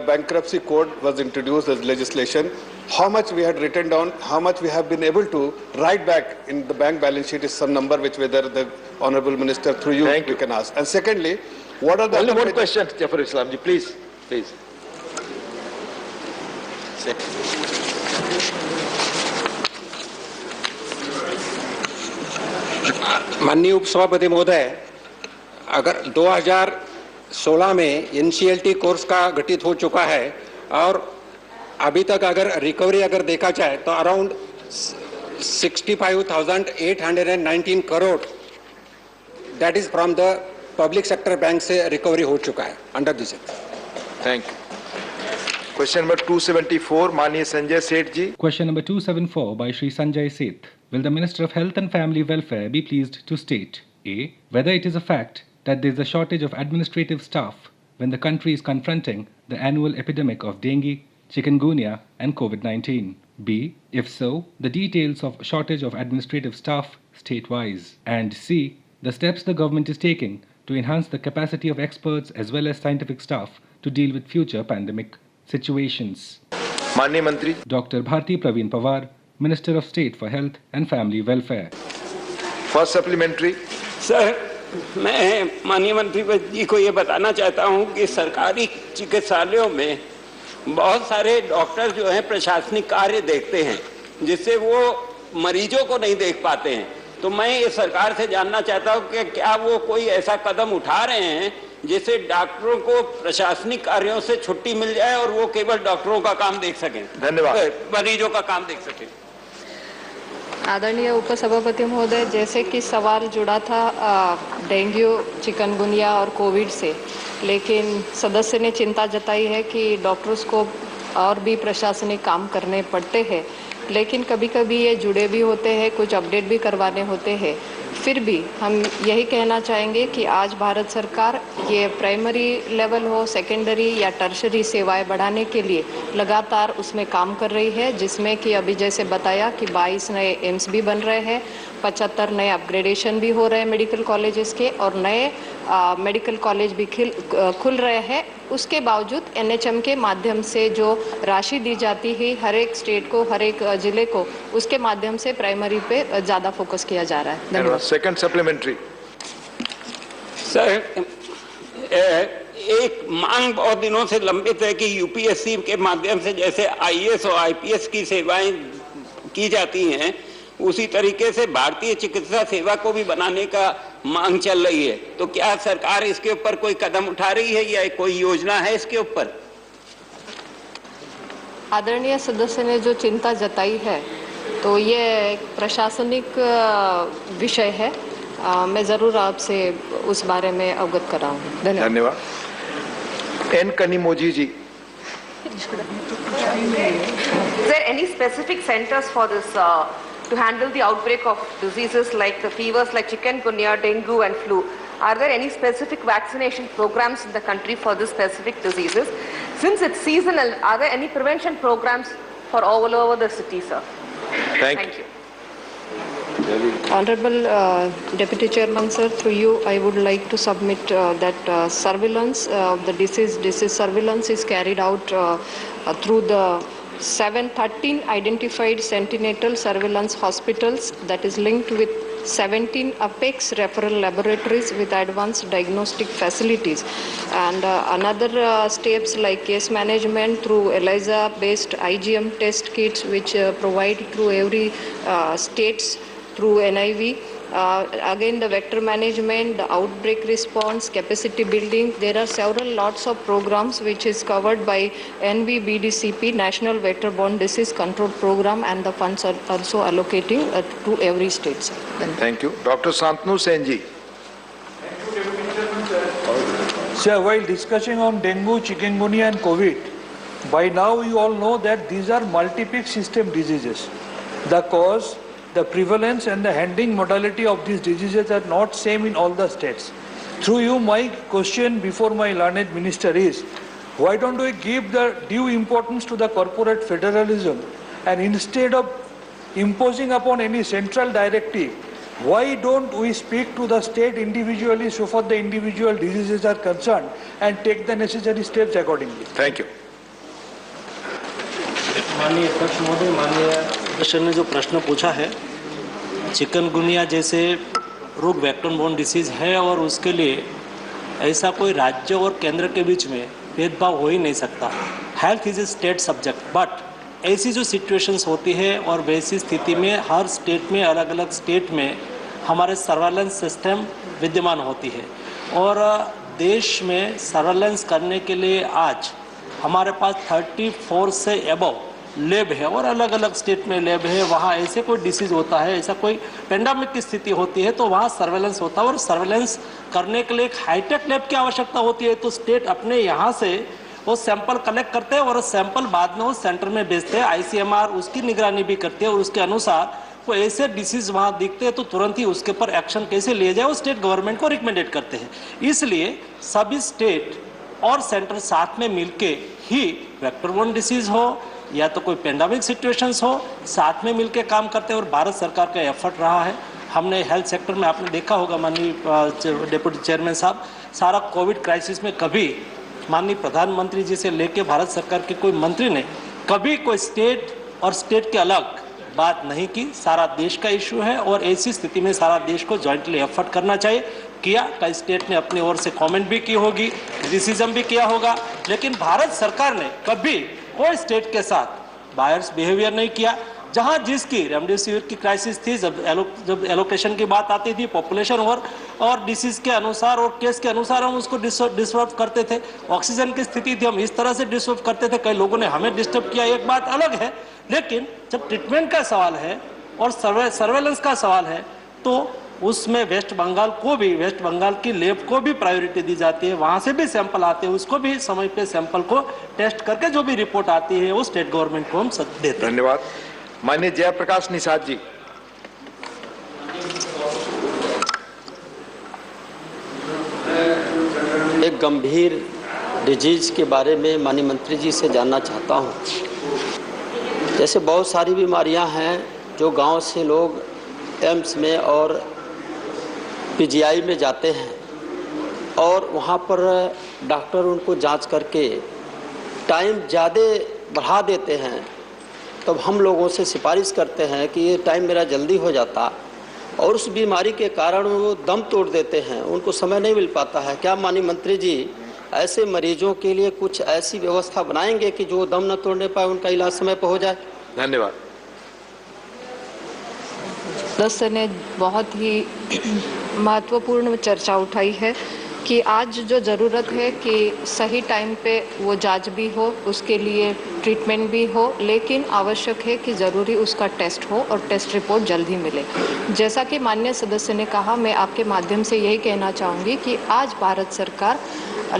bankruptcy code was introduced as legislation. How much we had written down, how much we have been able to write back in the bank balance sheet is some number which whether the Honorable Minister through you we can ask. And secondly, what are the... Only one question, Jafar Islam ji, please. Please. माननीय उपसभापति महोदय, अगर 2016 में NCLT course का गठित हो चुका है और अभी तक अगर रिकवरी अगर देखा जाए तो around 65,819 crore that is from the public sector bank से रिकवरी हो चुका है under this act. Thank you. Question number 274, Mani Sanjay Seth ji. Question number 274 by Shri Sanjay Seth. Will the Minister of Health and Family Welfare be pleased to state A. Whether it is a fact that there is a shortage of administrative staff when the country is confronting the annual epidemic of dengue, chikungunya and COVID-19? B. If so, the details of shortage of administrative staff state-wise. And C. The steps the government is taking to enhance the capacity of experts as well as scientific staff to deal with future pandemic situations. माननीय मंत्री Dr. Bharti Praveen Pawar, Minister of State for Health and Family Welfare. First supplementary. Sir, मैं माननीय मंत्री जी को ये बताना चाहता हूँ कि सरकारी चिकित्सालयों में बहुत सारे डॉक्टर जो हैं प्रशासनिक कार्य देखते हैं जिससे वो मरीजों को नहीं देख पाते हैं। तो मैं ये सरकार से जानना चाहता हूँ कि क्या वो कोई ऐसा कदम उठा रहे हैं जिससे डॉक्टरों को प्रशासनिक कार्यों से छुट्टी मिल जाए और वो केवल डॉक्टरों का काम देख सकें, धन्यवाद, मरीजों का काम देख सकें। आदरणीय उपसभापति महोदय, जैसे कि सवाल जुड़ा था डेंगू, चिकनगुनिया और कोविड से, लेकिन सदस्य ने चिंता जताई है कि डॉक्टर्स को और भी प्रशासनिक काम करने पड़ते हैं, लेकिन कभी कभी ये जुड़े भी होते हैं, कुछ अपडेट भी करवाने होते हैं। फिर भी हम यही कहना चाहेंगे कि आज भारत सरकार ये प्राइमरी लेवल हो, सेकेंडरी या टर्शरी सेवाएं बढ़ाने के लिए लगातार उसमें काम कर रही है, जिसमें कि अभी जैसे बताया कि 22 नए एम्स भी बन रहे हैं, 75 नए अपग्रेडेशन भी हो रहे हैं मेडिकल कॉलेजेस के, और नए मेडिकल कॉलेज भी खुल रहे हैं। उसके बावजूद NHM के माध्यम से जो राशि दी जाती है हर एक स्टेट को, हर एक जिले को, उसके माध्यम से प्राइमरी पे ज़्यादा फोकस किया जा रहा है। धन्यवाद। Second supplementary. सर, एक मांग बहुत दिनों से लंबित है कि UPSC के माध्यम से जैसे IAS और IPS की सेवाएं की जाती हैं, उसी तरीके से भारतीय चिकित्सा सेवा को भी बनाने का मांग चल रही है। तो क्या सरकार इसके ऊपर कोई कदम उठा रही है या कोई योजना है इसके ऊपर? आदरणीय सदस्य ने जो चिंता जताई है तो ये एक प्रशासनिक विषय है, मैं ज़रूर आपसे उस बारे में अवगत कराऊंगी। धन्यवाद। धन्यवाद। N Kanimozhi ji. Is there any specific centers for this to handle the outbreak of diseases like the fevers like chikungunya, dengue and flu? Are there any specific vaccination programs in the country for these specific diseases? Since it's seasonal, are there any prevention programs for all over the city, sir? Thank you. Honorable Deputy Chairman, sir, through you, I would like to submit that surveillance of the disease surveillance is carried out through the 13 identified sentinel surveillance hospitals that is linked with 17 Apex referral laboratories with advanced diagnostic facilities, and another steps like case management through ELISA-based IgM test kits which provide through every states through NIV. Again, the vector management, the outbreak response, capacity building. There are several lots of programs which is covered by NVBDCP, National Vector-Borne Disease Control Program, and the funds are also allocating to every state. Thank you. Dr. Santanu Senji. Sir, while discussing on dengue, chikungunya and COVID, by now you all know that these are multi-peak system diseases. The cause, the prevalence and the handling modality of these diseases are not same in all the states. Through you, my question before my learned minister is, why don't we give the due importance to the corporate federalism, and instead of imposing upon any central directive, why don't we speak to the state individually so far the individual diseases are concerned and take the necessary steps accordingly? Thank you. माननीय अध्यक्ष महोदय, माननीय सदस्य ने जो प्रश्न पूछा है, चिकनगुनिया जैसे रोग वेक्टर बोर्न डिसीज़ है और उसके लिए ऐसा कोई राज्य और केंद्र के बीच में भेदभाव हो ही नहीं सकता। Health is a state subject, but ऐसी जो सिचुएशंस होती है और वैसी स्थिति में हर स्टेट में, अलग अलग स्टेट में हमारे सर्वेलेंस सिस्टम विद्यमान होती है, और देश में सर्वेलेंस करने के लिए आज हमारे पास 34 से अबव लैब है और अलग अलग स्टेट में लैब है। वहाँ ऐसे कोई डिसीज़ होता है, ऐसा कोई पेंडेमिक की स्थिति होती है तो वहाँ सर्वेलेंस होता है, और सर्वेलेंस करने के लिए एक हाईटेक लैब की आवश्यकता होती है। तो स्टेट अपने यहाँ से वो सैंपल कलेक्ट करते हैं और सैंपल बाद में वो सेंटर में भेजते हैं। ICMR उसकी निगरानी भी करती है और उसके अनुसार वो ऐसे डिसीज़ वहाँ दिखते हैं तो तुरंत ही उसके ऊपर एक्शन कैसे लिया जाए वो स्टेट गवर्नमेंट को रिकमेंडेड करते हैं। इसलिए सभी स्टेट और सेंटर साथ में मिलके ही वेक्टर बोर्न डिसीज हो या तो कोई पेंडेमिक सिचुएशंस हो, साथ में मिलके काम करते हैं और भारत सरकार का एफर्ट रहा है। हमने हेल्थ सेक्टर में आपने देखा होगा माननीय डिप्टी चेयरमैन साहब, सारा कोविड क्राइसिस में कभी माननीय प्रधानमंत्री जी से लेके भारत सरकार के कोई मंत्री ने कभी कोई स्टेट और स्टेट के अलग बात नहीं की। सारा देश का इशू है और ऐसी स्थिति में सारा देश को जॉइंटली एफर्ट करना चाहिए। किया, कई स्टेट ने अपनी ओर से कमेंट भी की होगी, क्रिटिसिज्म भी किया होगा, लेकिन भारत सरकार ने कभी कोई स्टेट के साथ बायर्स बिहेवियर नहीं किया। जहां जिसकी रेमडेसिविर की क्राइसिस थी, जब एलोकेशन की बात आती थी, पॉपुलेशन और डिसीज के अनुसार और केस के अनुसार हम उसको डिस्टर्ब करते थे। ऑक्सीजन की स्थिति थी, हम इस तरह से डिस्टर्ब करते थे, कई लोगों ने हमें डिस्टर्ब किया, एक बात अलग है। लेकिन जब ट्रीटमेंट का सवाल है और सर्वेलेंस का सवाल है तो उसमें वेस्ट बंगाल की लैब को भी प्रायोरिटी दी जाती है, वहां से भी सैंपल आते हैं, उसको भी समय पे सैंपल को टेस्ट करके जो भी रिपोर्ट आती है वो स्टेट गवर्नमेंट को हम देते हैं। धन्यवाद। माननीय जयप्रकाश निषाद जी। एक गंभीर डिजीज के बारे में माननीय मंत्री जी से जानना चाहता हूं। जैसे बहुत सारी बीमारियां हैं जो गांव से लोग एम्स में और पीजीआई में जाते हैं और वहां पर डॉक्टर उनको जांच करके टाइम ज़्यादा बढ़ा देते हैं, तब हम लोगों से सिफारिश करते हैं कि ये टाइम मेरा जल्दी हो जाता और उस बीमारी के कारण वो दम तोड़ देते हैं, उनको समय नहीं मिल पाता है। क्या माननीय मंत्री जी ऐसे मरीजों के लिए कुछ ऐसी व्यवस्था बनाएंगे कि जो दम न तोड़ने पाए, उनका इलाज समय पर हो जाए? धन्यवाद। सदस्य ने बहुत ही महत्वपूर्ण चर्चा उठाई है कि आज जो ज़रूरत है कि सही टाइम पे वो जांच भी हो, उसके लिए ट्रीटमेंट भी हो, लेकिन आवश्यक है कि ज़रूरी उसका टेस्ट हो और टेस्ट रिपोर्ट जल्द ही मिले। जैसा कि माननीय सदस्य ने कहा, मैं आपके माध्यम से यही कहना चाहूँगी कि आज भारत सरकार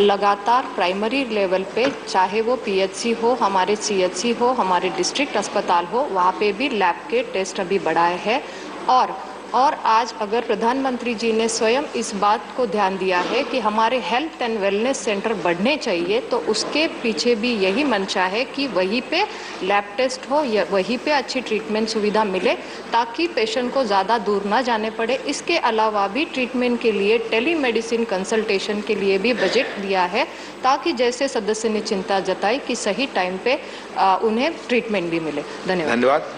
लगातार प्राइमरी लेवल पे, चाहे वो पीएचसी हो, हमारे सीएचसी हो, हमारे डिस्ट्रिक्ट अस्पताल हो, वहाँ पे भी लैब के टेस्ट अभी बढ़ाए हैं और आज अगर प्रधानमंत्री जी ने स्वयं इस बात को ध्यान दिया है कि हमारे हेल्थ एंड वेलनेस सेंटर बढ़ने चाहिए, तो उसके पीछे भी यही मंशा है कि वहीं पे लैब टेस्ट हो या वहीं पे अच्छी ट्रीटमेंट सुविधा मिले ताकि पेशेंट को ज़्यादा दूर ना जाने पड़े। इसके अलावा भी ट्रीटमेंट के लिए टेलीमेडिसिन कंसल्टेशन के लिए भी बजट दिया है ताकि जैसे सदस्य ने चिंता जताई कि सही टाइम पे उन्हें ट्रीटमेंट भी मिले। धन्यवाद।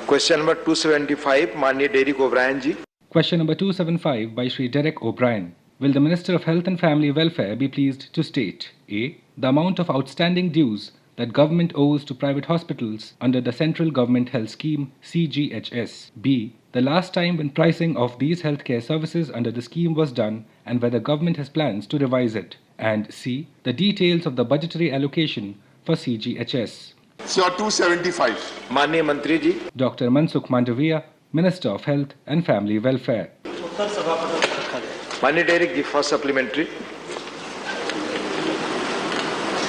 Question number 275, माननीय Derek O'Brien ji. Question number 275 by Shri Derek O'Brien. Will the Minister of Health and Family Welfare be pleased to state A. The amount of outstanding dues that government owes to private hospitals under the Central Government Health Scheme CGHS. B. The last time when pricing of these healthcare services under the scheme was done and whether government has plans to revise it. And C. The details of the budgetary allocation for CGHS. Sir, 275. माननीय मंत्री जी। Dr. Mansukh Mandaviya, Minister of Health and Family Welfare. माननीय Derek ji, first supplementary.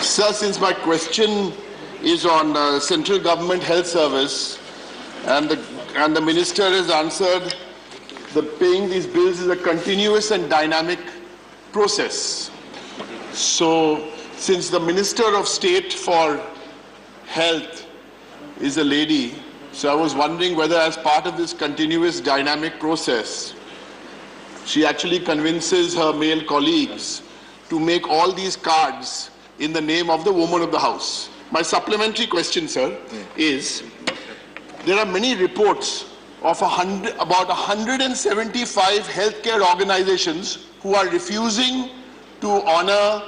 Sir, since my question is on central government health service and the minister has answered that paying these bills is a continuous and dynamic process. So, since the Minister of State for Health is a lady, so I was wondering whether as part of this continuous dynamic process, she actually convinces her male colleagues to make all these cards in the name of the woman of the house. My supplementary question, sir, is there are many reports of about 175 healthcare organizations who are refusing to honor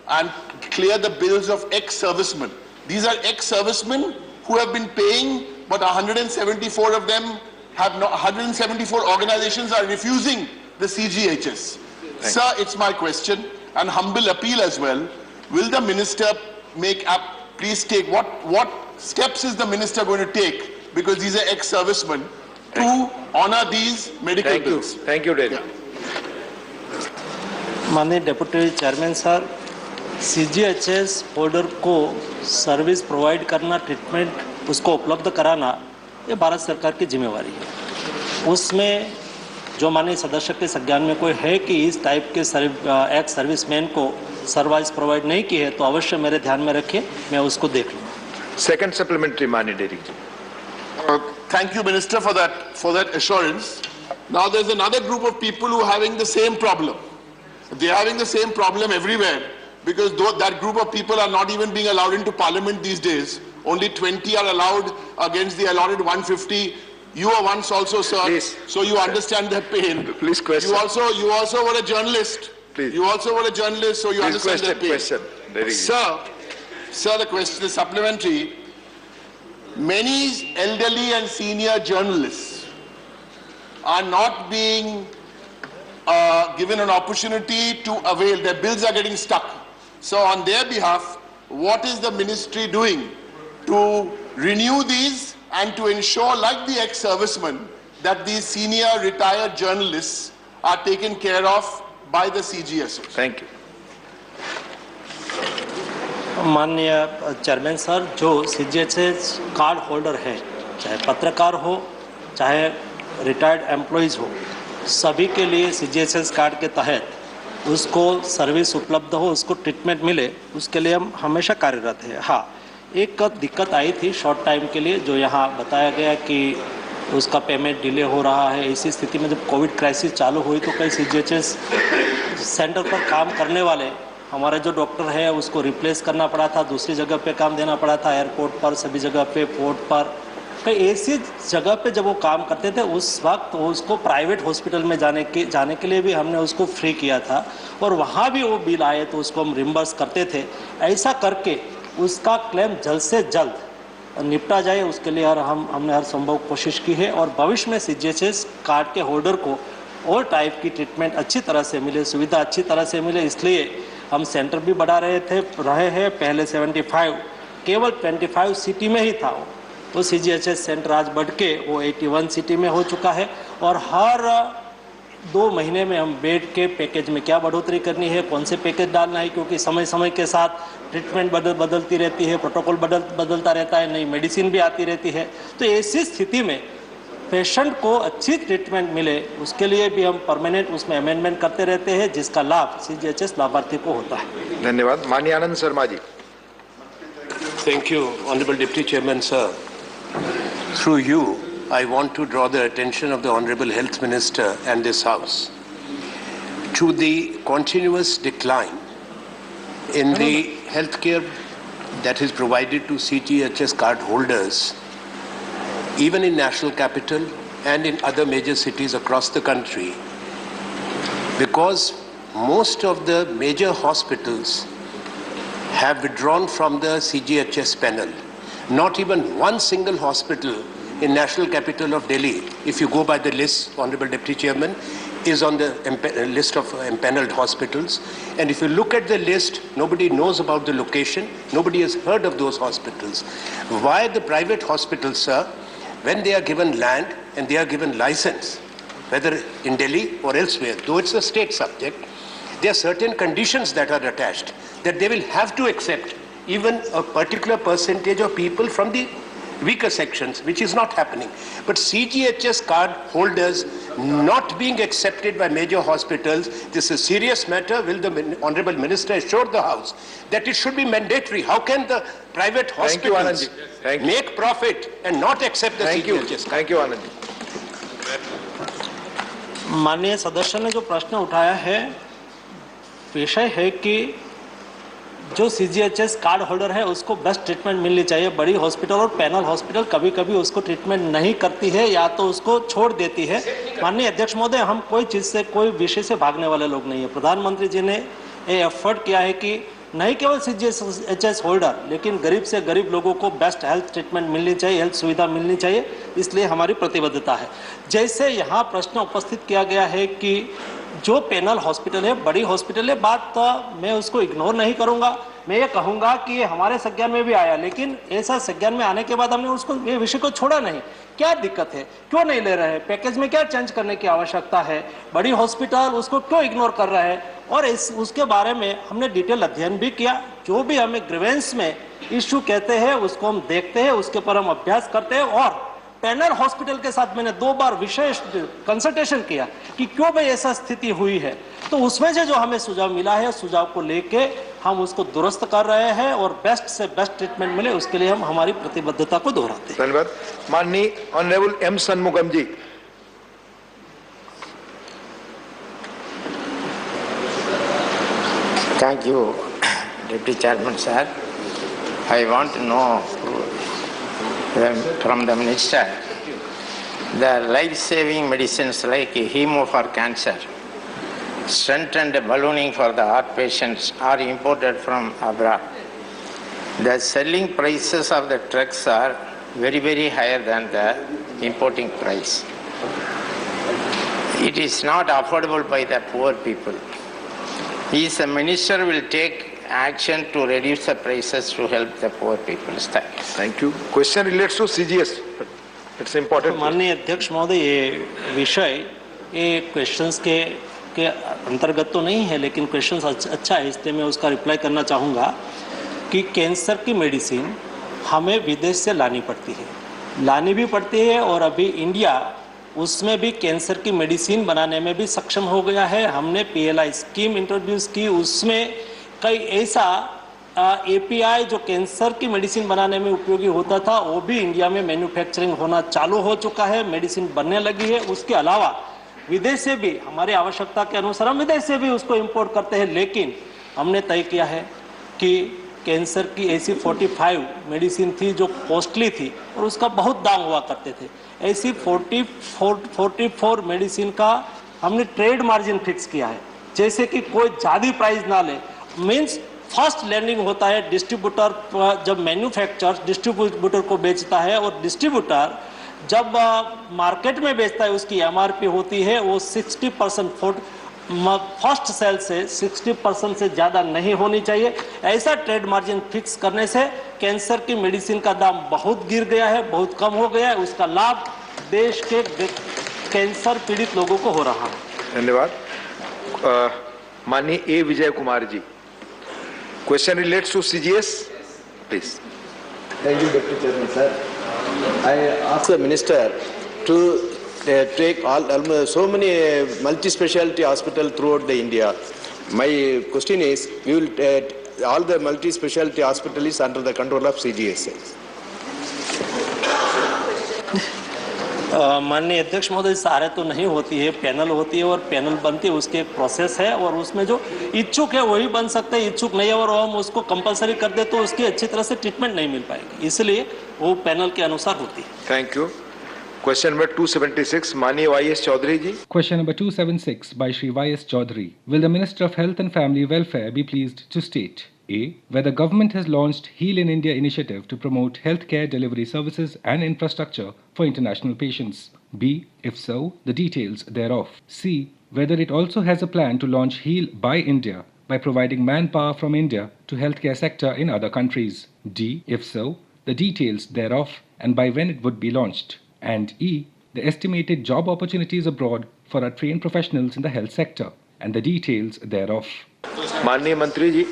and clear the bills of ex-servicemen. These are ex-servicemen who have been paying, but 174 of them have not, 174 organizations are refusing the CGHS. Sir, it's my question and humble appeal as well. Will the minister please take, what steps is the minister going to take, because these are ex-servicemen, to honor these medical bills? Thank you, Derek. माननीय deputy chairman sir, CGHS holder को service provide करना, treatment उसको उपलब्ध कराना, ये भारत सरकार की जिम्मेवारी है। उसमें जो माननीय सदस्य के संज्ञान में कोई है कि इस टाइप के एक्स सर्विसमैन को सर्विस प्रोवाइड नहीं की है तो अवश्य मेरे ध्यान में रखिए, मैं उसको देख लूँगा। सेकंड सप्लीमेंट्री माननीय Derek ji. Thank you, Minister, for that assurance. Now there's another group of people who are having the same problem. They're having the same problem everywhere because that group of people are not even being allowed into Parliament these days. Only 20 are allowed against the allotted 150. You were once also, sir, please, so you understand their pain. Please question. You also were a journalist. Please. You also were a journalist, so you Please understand their pain. question. Sir, the question is supplementary. Many elderly and senior journalists are not being given an opportunity to avail. Their bills are getting stuck. So on their behalf, what is the ministry doing to renew these and to ensure, like the ex-servicemen, that these senior retired journalists are taken care of by the CGSOs? Thank you. माननीय chairman sir, जो CGHS card holder है, चाहे पत्रकार हो चाहे retired employees हो, सभी के लिए CGHS कार्ड के तहत उसको सर्विस उपलब्ध हो, उसको ट्रीटमेंट मिले, उसके लिए हम हमेशा कार्यरत हैं। हाँ, एक दिक्कत आई थी शॉर्ट टाइम के लिए, जो यहाँ बताया गया कि उसका पेमेंट डिले हो रहा है। इसी स्थिति में जब कोविड क्राइसिस चालू हुई तो कई CGHS सेंटर पर काम करने वाले हमारे जो डॉक्टर है उसको रिप्लेस करना पड़ा था, दूसरी जगह पे काम देना पड़ा था, एयरपोर्ट पर, सभी जगह पे, पोर्ट पर, कई ऐसी जगह पे जब वो काम करते थे उस वक्त उसको प्राइवेट हॉस्पिटल में जाने के लिए भी हमने उसको फ्री किया था और वहाँ भी वो बिल आए तो उसको हम रिम्बर्स करते थे। ऐसा करके उसका क्लेम जल्द से जल्द निपटा जाए, उसके लिए हमने हर संभव कोशिश की है और भविष्य में CGHS कार्ड के होल्डर को और टाइप की ट्रीटमेंट अच्छी तरह से मिले, सुविधा अच्छी तरह से मिले, इसलिए हम सेंटर भी बढ़ा रहे हैं। पहले 75 केवल 25 सिटी में ही था वो, तो CGHS सेंटर आज बढ़ के वो 81 सिटी में हो चुका है और हर 2 महीने में हम बेड के पैकेज में क्या बढ़ोतरी करनी है, कौन से पैकेज डालना है, क्योंकि समय समय के साथ ट्रीटमेंट बदलती रहती है, प्रोटोकॉल बदलता रहता है, नई मेडिसिन भी आती रहती है। तो ऐसी स्थिति में पेशेंट को अच्छी ट्रीटमेंट मिले उसके लिए भी हम परमानेंट उसमें अमेंडमेंट करते रहते हैं, जिसका लाभ CGHS लाभार्थी को होता है। धन्यवाद। माननीय Anand Sharma ji. Thank you, Honorable Deputy Chairman, sir. Through you, I want to draw the attention of the Honorable Health Minister and this House to the continuous decline in the healthcare that is provided to CGHS card holders, even in national capital and in other major cities across the country, because most of the major hospitals have withdrawn from the CGHS panel. Not even one single hospital in national capital of Delhi, if you go by the list, Honorable Deputy Chairman, is on the list of empaneled hospitals. And if you look at the list, nobody knows about the location, nobody has heard of those hospitals. Why the private hospitals, sir, when they are given land and they are given license, whether in Delhi or elsewhere, though it's a state subject, there are certain conditions that are attached, that they will have to accept even a particular percentage of people from the weaker sections, which is not happening. But CGHS card holders not being accepted by major hospitals, this is a serious matter. Will the Honorable Minister assure the House that it should be mandatory? How can the private hospitals make profit and not accept the CGHS card? Thank you, Anand. माननीय सदस्य ने जो प्रश्न उठाया है, विषय है कि जो CGHS कार्ड होल्डर है उसको बेस्ट ट्रीटमेंट मिलनी चाहिए। बड़ी हॉस्पिटल और पैनल हॉस्पिटल कभी कभी उसको ट्रीटमेंट नहीं करती है या तो उसको छोड़ देती है। माननीय अध्यक्ष महोदय, हम कोई चीज़ से, कोई विषय से भागने वाले लोग नहीं है। प्रधानमंत्री जी ने ये एफर्ट किया है कि नहीं केवल CGHS होल्डर, लेकिन गरीब से गरीब लोगों को बेस्ट हेल्थ ट्रीटमेंट मिलनी चाहिए, हेल्थ सुविधा मिलनी चाहिए, इसलिए हमारी प्रतिबद्धता है। जैसे यहाँ प्रश्न उपस्थित किया गया है कि जो पैनल हॉस्पिटल है, बड़ी हॉस्पिटल है, बात मैं उसको इग्नोर नहीं करूँगा। मैं ये कहूँगा कि ये हमारे संज्ञान में भी आया, लेकिन ऐसा संज्ञान में आने के बाद हमने उसको, ये विषय को छोड़ा नहीं। क्या दिक्कत है, क्यों नहीं ले रहे हैं, पैकेज में क्या चेंज करने की आवश्यकता है, बड़ी हॉस्पिटल उसको क्यों इग्नोर कर रहा है, और उसके बारे में हमने डिटेल अध्ययन भी किया। जो भी हमें ग्रीवेंस में इश्यू कहते हैं उसको हम देखते हैं, उसके पर हम अभ्यास करते हैं और पैनल हॉस्पिटल के साथ मैंने 2 बार विशेष कंसल्टेशन किया कि क्यों भाई ऐसा स्थिति हुई है। तो उसमें से जो हमें सुझाव मिला है, सुझाव को लेके हम उसको दुरुस्त कर रहे हैं और बेस्ट से बेस्ट ट्रीटमेंट मिले उसके लिए हम हमारी प्रतिबद्धता को दोहराते हैं। धन्यवाद। माननीय honourable M Shanmugam ji. Thank you, Deputy Chairman, sir. I want to know from the Minister, the life-saving medicines like hemo for cancer, stent and ballooning for the heart patients are imported from abroad. The selling prices of the drugs are very, very higher than the importing price. It is not affordable by the poor people. Is the Minister will take action to reduce the prices to help the poor people? Thank you. Question relates to CGS. It's important. माननीय अध्यक्ष महोदय, ये विषय ये questions के अंतर्गत तो नहीं है, लेकिन क्वेश्चंस अच्छा है, इसलिए मैं उसका रिप्लाई करना चाहूँगा कि कैंसर की मेडिसिन हमें विदेश से लानी भी पड़ती है और अभी इंडिया उसमें भी कैंसर की मेडिसिन बनाने में भी सक्षम हो गया है। हमने PLI स्कीम इंट्रोड्यूस की, उसमें कई ऐसा API जो कैंसर की मेडिसिन बनाने में उपयोगी होता था वो भी इंडिया में मैन्युफैक्चरिंग होना चालू हो चुका है, मेडिसिन बनने लगी है। उसके अलावा विदेश से भी हमारी आवश्यकता के अनुसार हम विदेश से भी उसको इंपोर्ट करते हैं, लेकिन हमने तय किया है कि कैंसर की ऐसी 45 मेडिसिन थी जो कॉस्टली थी और उसका बहुत दाम हुआ करते थे, ऐसी 44 मेडिसिन का हमने ट्रेड मार्जिन फिक्स किया है, जैसे कि कोई ज़्यादा प्राइस ना ले। मीन्स फर्स्ट लैंडिंग होता है डिस्ट्रीब्यूटर, जब मैन्युफैक्चरर डिस्ट्रीब्यूटर को बेचता है और डिस्ट्रीब्यूटर जब मार्केट में बेचता है उसकी MRP होती है वो 60% फर्स्ट सेल से 60% से ज़्यादा नहीं होनी चाहिए। ऐसा ट्रेड मार्जिन फिक्स करने से कैंसर की मेडिसिन का दाम बहुत गिर गया है, बहुत कम हो गया है, उसका लाभ देश के कैंसर पीड़ित लोगों को हो रहा है। धन्यवाद। माननीय A Vijay Kumar ji. Question relates to CGS, please. Thank you, Deputy Chairman, sir. I ask the Minister to take so many multi-specialty hospitals throughout the India. My question is, we will all the multi-specialty hospital is under the control of CGS. माननीय अध्यक्ष महोदय, सारे तो नहीं होती है, panel होती है और पैनल बनती है, उसके प्रोसेस है और उसमें जो इच्छुक है वही बन सकते हैं, इच्छुक नहीं है और हम उसको कंपलसरी कर दे तो उसकी अच्छी तरह से ट्रीटमेंट नहीं मिल पाएगी, इसलिए वो पैनल के अनुसार होती है। Thank you. Question number 276, माननीय YS Chaudhary ji. Question number 276 by Shri YS Chaudhary. Will the Minister of Health and Family Welfare be pleased to state A. Whether government has launched Heal in India initiative to promote healthcare delivery services and infrastructure for international patients? B. If so, the details thereof. C. Whether it also has a plan to launch Heal by India by providing manpower from India to healthcare sector in other countries? D. If so, the details thereof and by when it would be launched? And E. The estimated job opportunities abroad for our trained professionals in the health sector and the details thereof. माननीय मंत्री जी।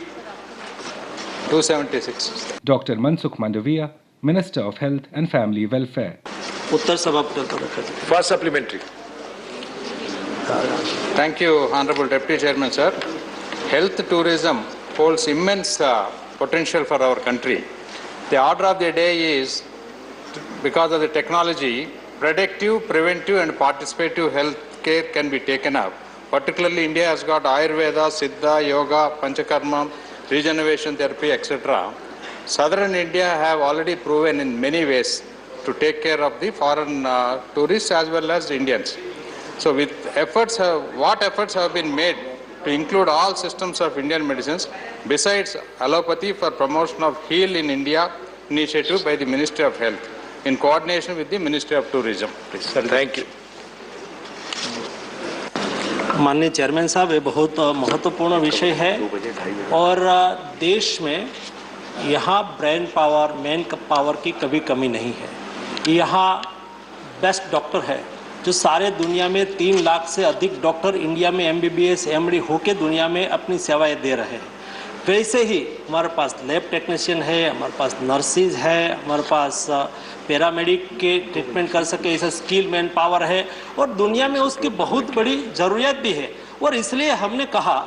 276. Dr. Mansukh Mandaviya, Minister of Health and Family Welfare. उत्तर सभापति का रखा जाए। First supplementary. Thank you, Honorable Deputy Chairman, sir. Health tourism holds immense potential for our country. The order of the day is, because of the technology, predictive, preventive and participative health care can be taken up. Particularly India has got Ayurveda, Siddha, Yoga, Panchakarma, regeneration therapy, etc. Southern India have already proven in many ways to take care of the foreign tourists as well as Indians. So with efforts, what efforts have been made to include all systems of Indian medicines besides allopathy for promotion of Heal in India initiative by the Ministry of Health in coordination with the Ministry of Tourism? Please. Thank you. माननीय chairman साहब, ये बहुत महत्वपूर्ण विषय है और देश में यहाँ ब्रेन पावर, मैन पावर की कभी कमी नहीं है। यहाँ बेस्ट डॉक्टर है जो सारे दुनिया में 3 लाख से अधिक डॉक्टर इंडिया में MBBS, MD होके दुनिया में अपनी सेवाएं दे रहे हैं। वैसे ही हमारे पास लैब टेक्नीशियन है, हमारे पास नर्सिस है, हमारे पास पैरामेडिक के ट्रीटमेंट कर सके ऐसा स्किल मैन पावर है और दुनिया में उसकी बहुत बड़ी ज़रूरत भी है और इसलिए हमने कहा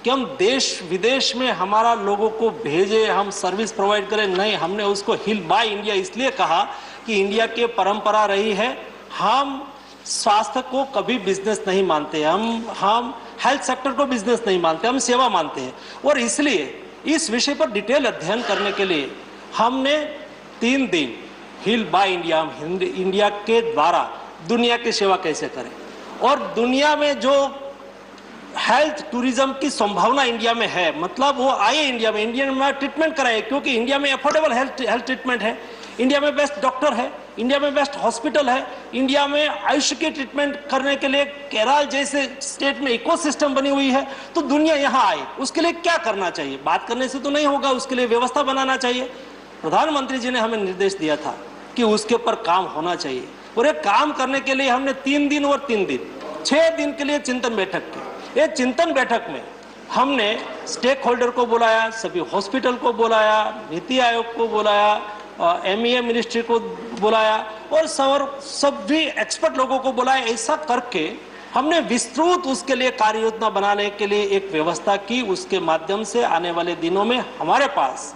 कि हम देश विदेश में हमारा लोगों को भेजे, हम सर्विस प्रोवाइड करें, नहीं, हमने उसको हिल बाय इंडिया इसलिए कहा कि इंडिया की परंपरा रही है, हम स्वास्थ्य को कभी बिजनेस नहीं मानते, हम हेल्थ सेक्टर को बिजनेस नहीं मानते, हम सेवा मानते हैं। और इसलिए इस विषय पर डिटेल अध्ययन करने के लिए हमने 3 दिन हिल बाय इंडिया, इंडिया के द्वारा दुनिया की सेवा कैसे करें और दुनिया में जो हेल्थ टूरिज्म की संभावना इंडिया में है, मतलब वो आए इंडिया में ट्रीटमेंट कराए, क्योंकि इंडिया में अफोर्डेबल हेल्थ ट्रीटमेंट है, इंडिया में बेस्ट डॉक्टर है, इंडिया में बेस्ट हॉस्पिटल है, इंडिया में आयुष की ट्रीटमेंट करने के लिए केरल जैसे स्टेट में इकोसिस्टम बनी हुई है। तो दुनिया यहाँ आए, उसके लिए क्या करना चाहिए? बात करने से तो नहीं होगा, उसके लिए व्यवस्था बनाना चाहिए। प्रधानमंत्री जी ने हमें निर्देश दिया था कि उसके ऊपर काम होना चाहिए, और ये काम करने के लिए हमने 3 दिन और 3 दिन 6 दिन के लिए चिंतन बैठक की। ये चिंतन बैठक में हमने स्टेक होल्डर को बुलाया, सभी हॉस्पिटल को बुलाया, नीति आयोग को बुलाया, MEA मिनिस्ट्री को बुलाया और सभी एक्सपर्ट लोगों को बुलाया। ऐसा करके हमने विस्तृत उसके लिए कार्य योजना बनाने के लिए एक व्यवस्था की। उसके माध्यम से आने वाले दिनों में हमारे पास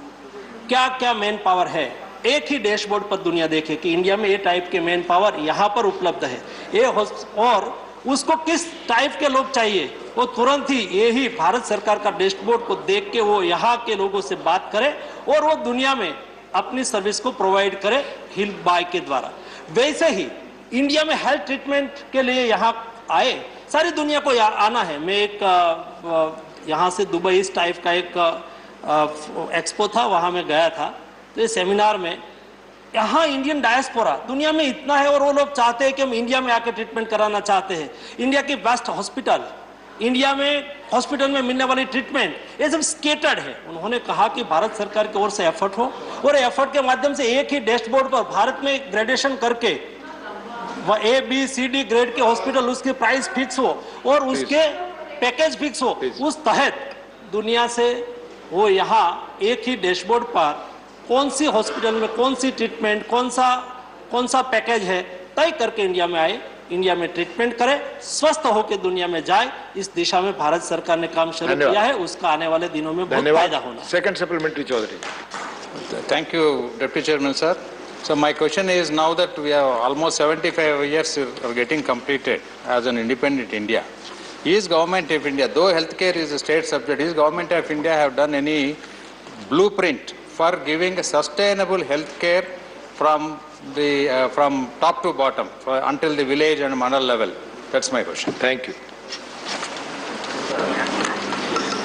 क्या क्या मैन पावर है, एक ही डैशबोर्ड पर दुनिया देखे कि इंडिया में ये टाइप के मैन पावर यहाँ पर उपलब्ध है, ये और उसको किस टाइप के लोग चाहिए, वो तुरंत ही यही भारत सरकार का डैशबोर्ड को देख के वो यहाँ के लोगों से बात करे और वो दुनिया में अपनी सर्विस को प्रोवाइड करे हिल बाय के द्वारा। वैसे ही इंडिया में हेल्थ ट्रीटमेंट के लिए यहाँ आए, सारी दुनिया को आना है। मैं एक यहाँ से दुबई इस टाइप का एक एक्सपो था, वहाँ मैं गया था, तो इस सेमिनार में यहाँ इंडियन डायस्पोरा दुनिया में इतना है और वो लोग चाहते हैं कि हम इंडिया में आके ट्रीटमेंट कराना चाहते हैं। इंडिया की बेस्ट हॉस्पिटल, इंडिया में हॉस्पिटल में मिलने वाली ट्रीटमेंट, ये सब स्केटर्ड है। उन्होंने कहा कि भारत सरकार की ओर से एफर्ट हो और एफर्ट के माध्यम से एक ही डैशबोर्ड पर भारत में ग्रेडेशन करके ABCD ग्रेड के हॉस्पिटल, उसकी प्राइस फिक्स हो और उसके पैकेज फिक्स हो, उस तहत दुनिया से वो यहाँ एक ही डैशबोर्ड पर कौन सी हॉस्पिटल में कौन सी ट्रीटमेंट, कौन सा पैकेज है तय करके इंडिया में आए, इंडिया में ट्रीटमेंट करे, स्वस्थ होकर दुनिया में जाए। इस दिशा में भारत सरकार ने काम शुरू किया है, उसका आने वाले दिनों में बहुत फायदा होना। Second supplementary Chaudhary. Thank you, Deputy Chairman, sir. So my question is, now that we have almost 75 years are getting completed as an independent India, is Government of India, though healthcare is a state subject, is Government of India have done any blueprint for giving a sustainable healthcare from top to bottom until the village and mandal level? That's my question. Thank you.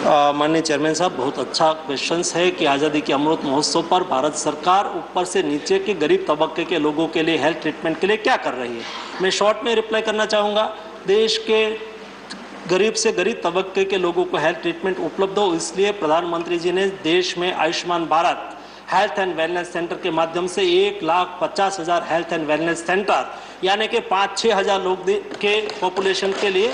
माननीय chairman साहब, बहुत अच्छा question है कि आज़ादी के अमृत महोत्सव पर भारत सरकार ऊपर से नीचे के गरीब तबके के लोगों के लिए हेल्थ ट्रीटमेंट के लिए क्या कर रही है। मैं शॉर्ट में रिप्लाई करना चाहूँगा। देश के गरीब से गरीब तबके के लोगों को हेल्थ ट्रीटमेंट उपलब्ध हो, इसलिए प्रधानमंत्री जी ने देश में Ayushman Bharat health and wellness centre के माध्यम से 1,50,000 हेल्थ एंड वेलनेस सेंटर, यानी कि 5-6 हज़ार लोग के पॉपुलेशन के लिए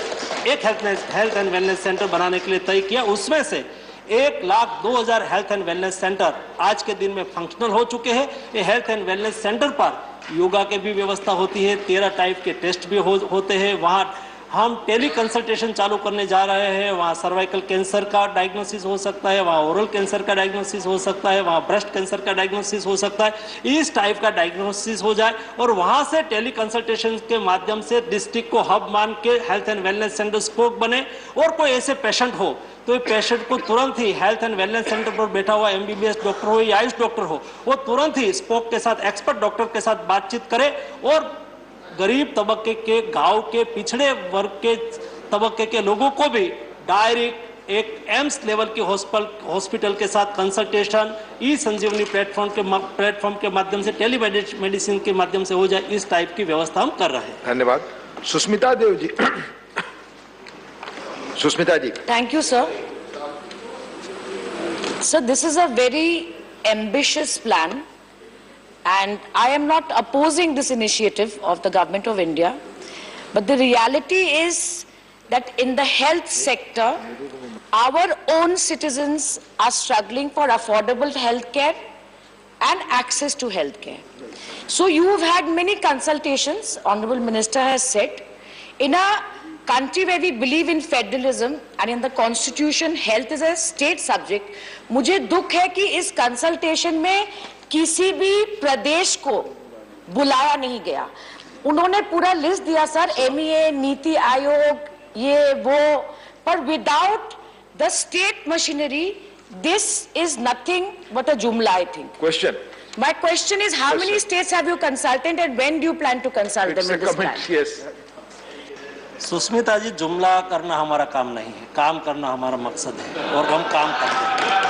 एक हेल्थ एंड वेलनेस सेंटर बनाने के लिए तय किया। उसमें से 1,02,000 हेल्थ एंड वेलनेस सेंटर आज के दिन में फंक्शनल हो चुके हैं। ये हेल्थ एंड वेलनेस सेंटर पर योगा की भी व्यवस्था होती है, 13 टाइप के टेस्ट भी होते हैं। वहाँ हम टेली कंसल्टेशन चालू करने जा रहे हैं। वहाँ सर्वाइकल कैंसर का डायग्नोसिस हो सकता है, वहाँ ओरल कैंसर का डायग्नोसिस हो सकता है, वहाँ ब्रेस्ट कैंसर का डायग्नोसिस हो सकता है। इस टाइप का डायग्नोसिस हो जाए और वहाँ से टेली कंसल्टेशन के माध्यम से डिस्ट्रिक्ट को हब मान के health and wellness centre spoke बने और कोई ऐसे पेशेंट हो तो ये पेशेंट को तुरंत ही हेल्थ एंड वेलनेस सेंटर पर बैठा हुआ MBBS डॉक्टर हो या आयुष डॉक्टर हो, वो तुरंत ही स्पोक के साथ एक्सपर्ट डॉक्टर के साथ बातचीत करे और गरीब तबके के, गांव के, पिछड़े वर्ग के तबके के लोगों को भी डायरेक्ट एक एम्स लेवल के हॉस्पिटल के साथ कंसल्टेशन संजीवनी प्लेटफॉर्म के माध्यम से, टेली मेडिसिन के माध्यम से हो जाए, इस टाइप की व्यवस्था हम कर रहे हैं। धन्यवाद। सुष्मिता देव जी। सुष्मिता जी। Thank you, sir. So this is a very ambitious plan. And I am not opposing this initiative of the Government of India, but the reality is that in the health sector, our own citizens are struggling for affordable health care and access to health care. So you have had many consultations, Honorable Minister has said, in a country where we believe in federalism and in the constitution, health is a state subject. मुझे दुख है कि इस consultation में किसी भी प्रदेश को बुलाया नहीं गया। उन्होंने पूरा लिस्ट दिया सर, MEA, नीति आयोग, ये वो, पर without the state machinery this is nothing but a jumla, I think. Question. My question is, how many states have you consulted and when do you plan to consult them with this plan? Yes. Sushmita ji, जुमला करना हमारा काम नहीं है, काम करना हमारा मकसद है और हम काम करते हैं।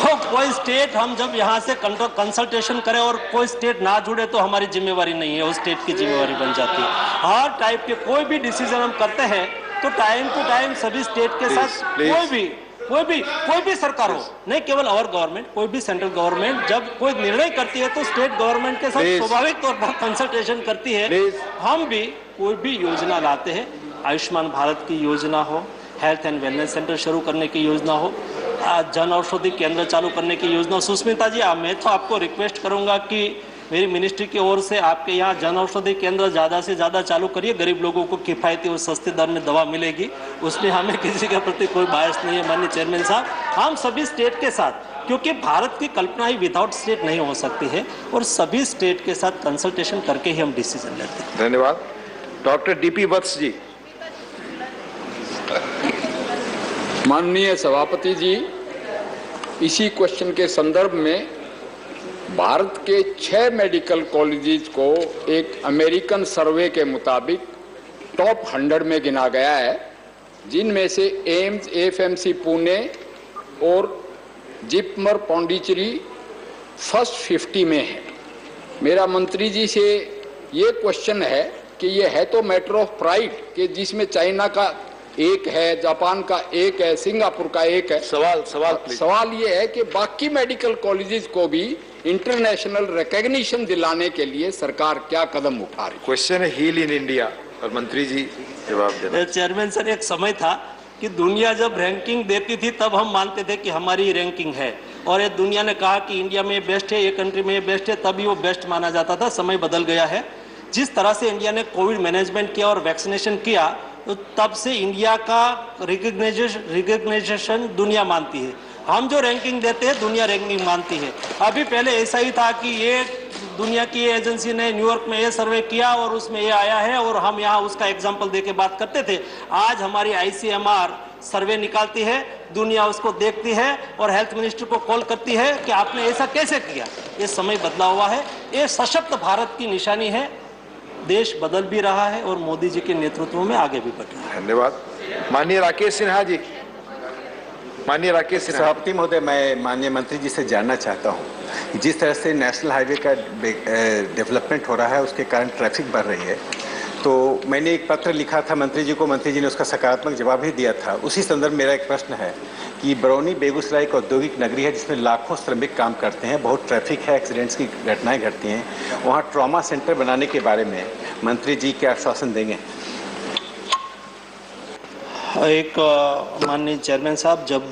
और कोई स्टेट हम जब यहाँ से कंसल्टेशन करें और कोई स्टेट ना जुड़े तो हमारी जिम्मेवारी नहीं है, वो स्टेट की जिम्मेवारी बन जाती है। हर टाइप के कोई भी डिसीजन हम करते हैं तो टाइम टू टाइम सभी स्टेट के साथ कोई भी सरकार हो, नहीं केवल आवर गवर्नमेंट, कोई भी सेंट्रल गवर्नमेंट जब कोई निर्णय करती है तो स्टेट गवर्नमेंट के साथ स्वाभाविक तौर पर कंसल्टेशन करती है। हम भी कोई भी योजना लाते हैं, आयुष्मान भारत की योजना हो, हेल्थ एंड वेलनेस सेंटर शुरू करने की योजना हो, जन औषधि केंद्र चालू करने की योजना। सुष्मिता जी, मैं तो आपको रिक्वेस्ट करूंगा कि मेरी मिनिस्ट्री की ओर से आपके यहाँ जन औषधि केंद्र ज़्यादा से ज़्यादा चालू करिए, गरीब लोगों को किफ़ायती और सस्ते दर में दवा मिलेगी, उसमें हमें किसी के प्रति कोई बायस नहीं है। माननीय चेयरमैन साहब, हम सभी स्टेट के साथ, क्योंकि भारत की कल्पना ही विदाउट स्टेट नहीं हो सकती है, और सभी स्टेट के साथ कंसल्टेशन करके ही हम डिसीजन लेते हैं। धन्यवाद। डॉक्टर DP वत्स जी। माननीय सभापति जी, इसी क्वेश्चन के संदर्भ में भारत के 6 मेडिकल कॉलेजेस को एक अमेरिकन सर्वे के मुताबिक टॉप 100 में गिना गया है, जिनमें से एम्स FMC पुणे और जिपमर पौंडीचेरी फर्स्ट 50 में है। मेरा मंत्री जी से ये क्वेश्चन है कि ये है तो मैटर ऑफ प्राइड कि जिसमें चाइना का एक है, जापान का एक है, सिंगापुर का एक है। सवाल ये है कि बाकी मेडिकल कॉलेजेस को भी इंटरनेशनल रिकॉग्निशन दिलाने के लिए सरकार क्या कदम उठा रही है? क्वेश्चन है हील इन इंडिया, और मंत्री जी जवाब देना। चेयरमैन सर, एक समय था कि दुनिया जब रैंकिंग देती थी तब हम मानते थे कि हमारी रैंकिंग है, और ये दुनिया ने कहा कि इंडिया में बेस्ट है, ये कंट्री में बेस्ट है, तभी वो बेस्ट माना जाता था। समय बदल गया है। जिस तरह से इंडिया ने कोविड मैनेजमेंट किया और वैक्सीनेशन किया, तो तब से इंडिया का रिकग्नाइजेशन दुनिया मानती है। हम जो रैंकिंग देते हैं दुनिया रैंकिंग मानती है। अभी पहले ऐसा ही था कि ये दुनिया की एजेंसी ने न्यूयॉर्क में ये सर्वे किया और उसमें ये आया है, और हम यहाँ उसका एग्जाम्पल देके बात करते थे। आज हमारी ICMR सर्वे निकालती है, दुनिया उसको देखती है और हेल्थ मिनिस्टर को कॉल करती है कि आपने ऐसा कैसे किया। ये समय बदला हुआ है, ये सशक्त भारत की निशानी है। देश बदल भी रहा है और मोदी जी के नेतृत्व में आगे भी बढ़ रहा है। धन्यवाद। माननीय राकेश सिन्हा जी। माननीय राकेश सिन्हा। सभापति महोदय, मैं माननीय मंत्री जी से जानना चाहता हूं, जिस तरह से नेशनल हाईवे का डेवलपमेंट हो रहा है उसके कारण ट्रैफिक बढ़ रही है, तो मैंने एक पत्र लिखा था मंत्री जी को, मंत्री जी ने उसका सकारात्मक जवाब ही दिया था। उसी संदर्भ मेरा एक प्रश्न है कि बरौनी बेगूसराय एक औद्योगिक नगरी है जिसमें लाखों श्रमिक काम करते हैं, बहुत ट्रैफिक है, एक्सीडेंट्स की घटनाएं घटती हैं, वहाँ ट्रॉमा सेंटर बनाने के बारे में मंत्री जी क्या आश्वासन देंगे? एक माननीय चेयरमैन साहब, जब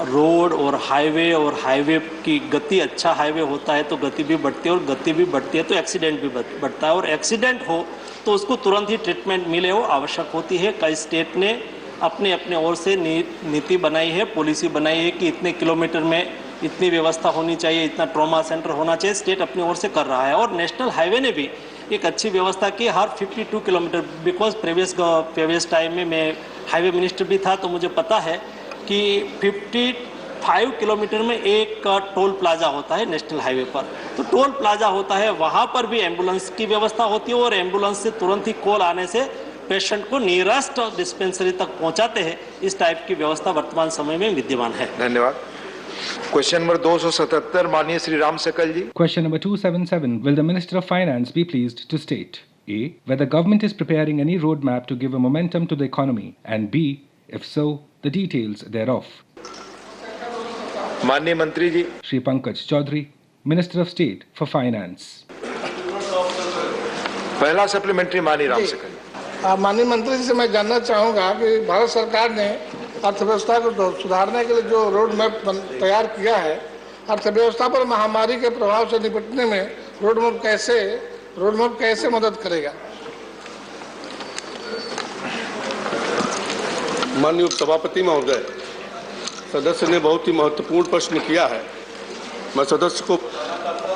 रोड और हाईवे की गति, अच्छा हाईवे होता है तो गति भी बढ़ती है, और गति भी बढ़ती है तो एक्सीडेंट भी बढ़ता है, और एक्सीडेंट हो तो उसको तुरंत ही ट्रीटमेंट मिले वो आवश्यक होती है। कई स्टेट ने अपने ओर से नीति बनाई है, पॉलिसी बनाई है कि इतने किलोमीटर में इतनी व्यवस्था होनी चाहिए, इतना ट्रॉमा सेंटर होना चाहिए। स्टेट अपनी ओर से कर रहा है, और नेशनल हाईवे ने भी एक अच्छी व्यवस्था की हर 52 किलोमीटर। बिकॉज प्रीवियस टाइम में मैं हाईवे मिनिस्टर भी था, तो मुझे पता है कि 55 किलोमीटर में एक टोल प्लाजा होता है नेशनल हाईवे पर। तो टोल प्लाजा होता है, वहाँ पर भी एम्बुलेंस की व्यवस्था होती है, और एम्बुलेंस से तुरंत ही कॉल आने से पेशेंट को नियरेस्ट डिस्पेंसरी तक पहुँचाते हैं। इस टाइप की व्यवस्था वर्तमान समय में विद्यमान है। धन्यवाद। क्वेश्चन नंबर 277, माननीय श्री राम सकल जी। Question number 277. Will the Minister of Finance be pleased to state A. whether government is preparing any roadmap to give a momentum to the economy, and B. if so, the details thereof. माननीय मंत्री जी। Shri Pankaj Chaudhary, Minister of State for Finance. पहला supplementary माननीय राम सकल। माननीय मंत्री जी से मैं जानना चाहूँगा कि भारत सरकार ने अर्थव्यवस्था को सुधारने के लिए जो रोड मैप तैयार किया है, अर्थव्यवस्था पर महामारी के प्रभाव से निपटने में रोड मैप कैसे मदद करेगा? माननीय उपसभापति महोदय, सदस्य ने बहुत ही महत्वपूर्ण प्रश्न किया है। मैं सदस्य को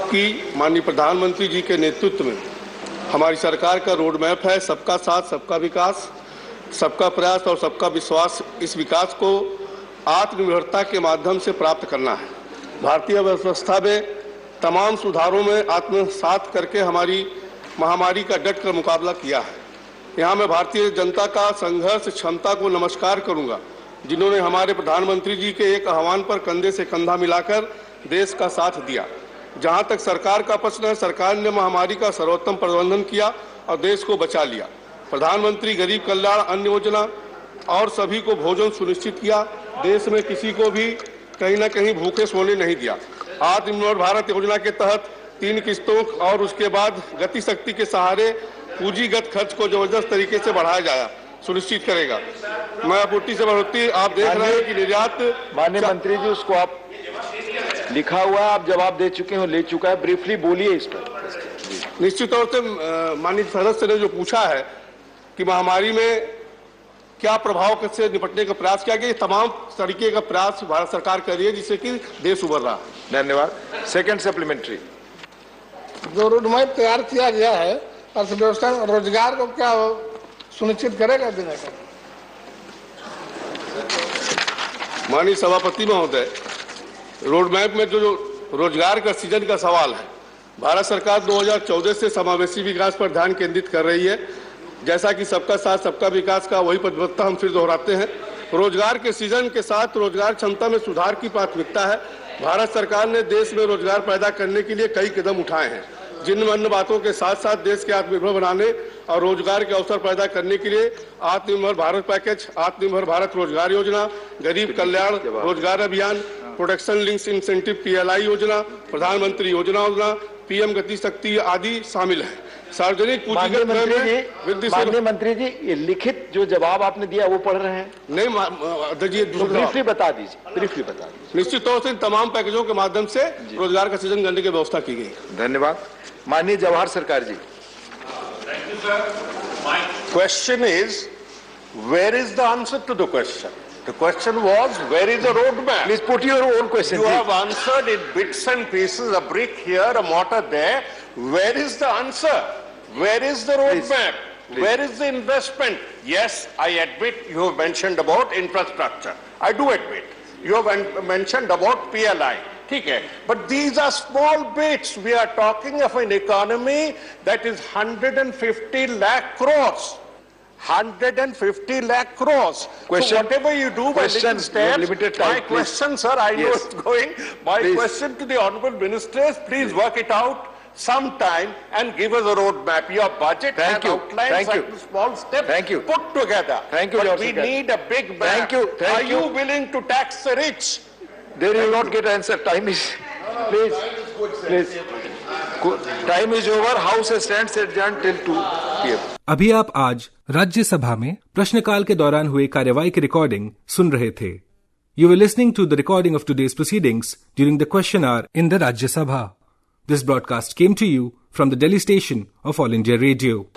कि माननीय प्रधानमंत्री जी के नेतृत्व में हमारी सरकार का रोड मैप है सबका साथ, सबका विकास, सबका प्रयास और सबका विश्वास। इस विकास को आत्मनिर्भरता के माध्यम से प्राप्त करना है। भारतीय अर्थव्यवस्था में तमाम सुधारों में आत्मसात करके हमारी महामारी का डट कर मुकाबला किया है। यहाँ मैं भारतीय जनता का संघर्ष क्षमता को नमस्कार करूंगा, जिन्होंने हमारे प्रधानमंत्री जी के एक आह्वान पर कंधे से कंधा मिलाकर देश का साथ दिया। जहाँ तक सरकार का प्रश्न है, सरकार ने महामारी का सर्वोत्तम प्रबंधन किया और देश को बचा लिया। प्रधानमंत्री गरीब कल्याण अन्न योजना और सभी को भोजन सुनिश्चित किया। देश में किसी को भी कहीं न कहीं भूखे सोने नहीं दिया। आत्मनिर्भर भारत योजना के तहत 3 किस्तों और उसके बाद गति शक्ति के सहारे पूंजीगत खर्च को जबरदस्त तरीके से बढ़ाया जाया सुनिश्चित करेगा। मैं आपूर्ति से बढ़ोतरी, आप देख रहे हैं कि निर्यात। माननीय मंत्री जी, उसको आप लिखा हुआ है, आप जवाब दे चुके हो, ले चुका है, ब्रीफली बोलिए इस पर। निश्चित तौर से माननीय सदस्य ने जो पूछा है कि महामारी में क्या प्रभाव से निपटने का प्रयास किया गया, ये तमाम तरीके का प्रयास भारत सरकार कर रही है जिससे कि देश उभर रहा है। धन्यवाद। Second supplementary. जो रोड मैप तैयार किया गया है अर्थव्यवस्था रोजगार को क्या सुनिश्चित करेगा देने का? माननीय सभापति महोदय, रोड मैप में जो रोजगार का सृजन का सवाल है, भारत सरकार 2014 से समावेशी विकास पर ध्यान केंद्रित कर रही है। जैसा कि सबका साथ सबका विकास का वही प्रतिबद्धता हम फिर दोहराते हैं। रोजगार के सृजन के साथ रोजगार क्षमता में सुधार की प्राथमिकता है। भारत सरकार ने देश में रोजगार पैदा करने के लिए कई कदम उठाए हैं, जिन अन्य बातों के साथ साथ देश के आत्मनिर्भर बनाने और रोजगार के अवसर पैदा करने के लिए आत्मनिर्भर भारत पैकेज, आत्मनिर्भर भारत रोजगार योजना, गरीब कल्याण रोजगार अभियान, प्रोडक्शन लिंक्स इंसेंटिव PLI योजना, प्रधानमंत्री योजना, PM गति शक्ति आदि शामिल है। सार्वजनिक पूंजीगत माननीय मंत्री जी, ये लिखित जो जवाब आपने दिया वो पढ़ रहे हैं? नहीं, ब्रीफली बता दीजिए, ब्रीफली बता दीजिए। निश्चित तौर से इन तमाम पैकेजों के माध्यम से रोजगार का सृजन करने की व्यवस्था की गई। धन्यवाद। माननीय जवाहर सरकार जी। Question is, where is the answer to the question? The question was, where is the roadmap? Please put your own question. You have answered in bits and pieces, a brick here, a mortar there. Where is the answer? Where is the roadmap? Where is the investment? Yes, I admit you have mentioned about infrastructure. I do admit. You have mentioned about PLI. Okay. But these are small bits. We are talking of an economy that is 150 lakh crores. 150 lakh crores. Question, so whatever you do by little steps, limited time, my question, sir, I know it's going. My question to the Honourable Minister is, please work it out sometime and give us a roadmap. Your budget has outlined certain small steps put together. But we need a big map. Are you willing to tax the rich? There you will not get answer. Time is, please. Time is over. House stands adjourned till 2 PM. अभी आप आज राज्यसभा में प्रश्नकाल के दौरान हुए कार्यवाही की रिकॉर्डिंग सुन रहे थे। You were listening to the recording of today's proceedings during the question hour in the Rajya Sabha. This broadcast came to you from the Delhi station of All India Radio.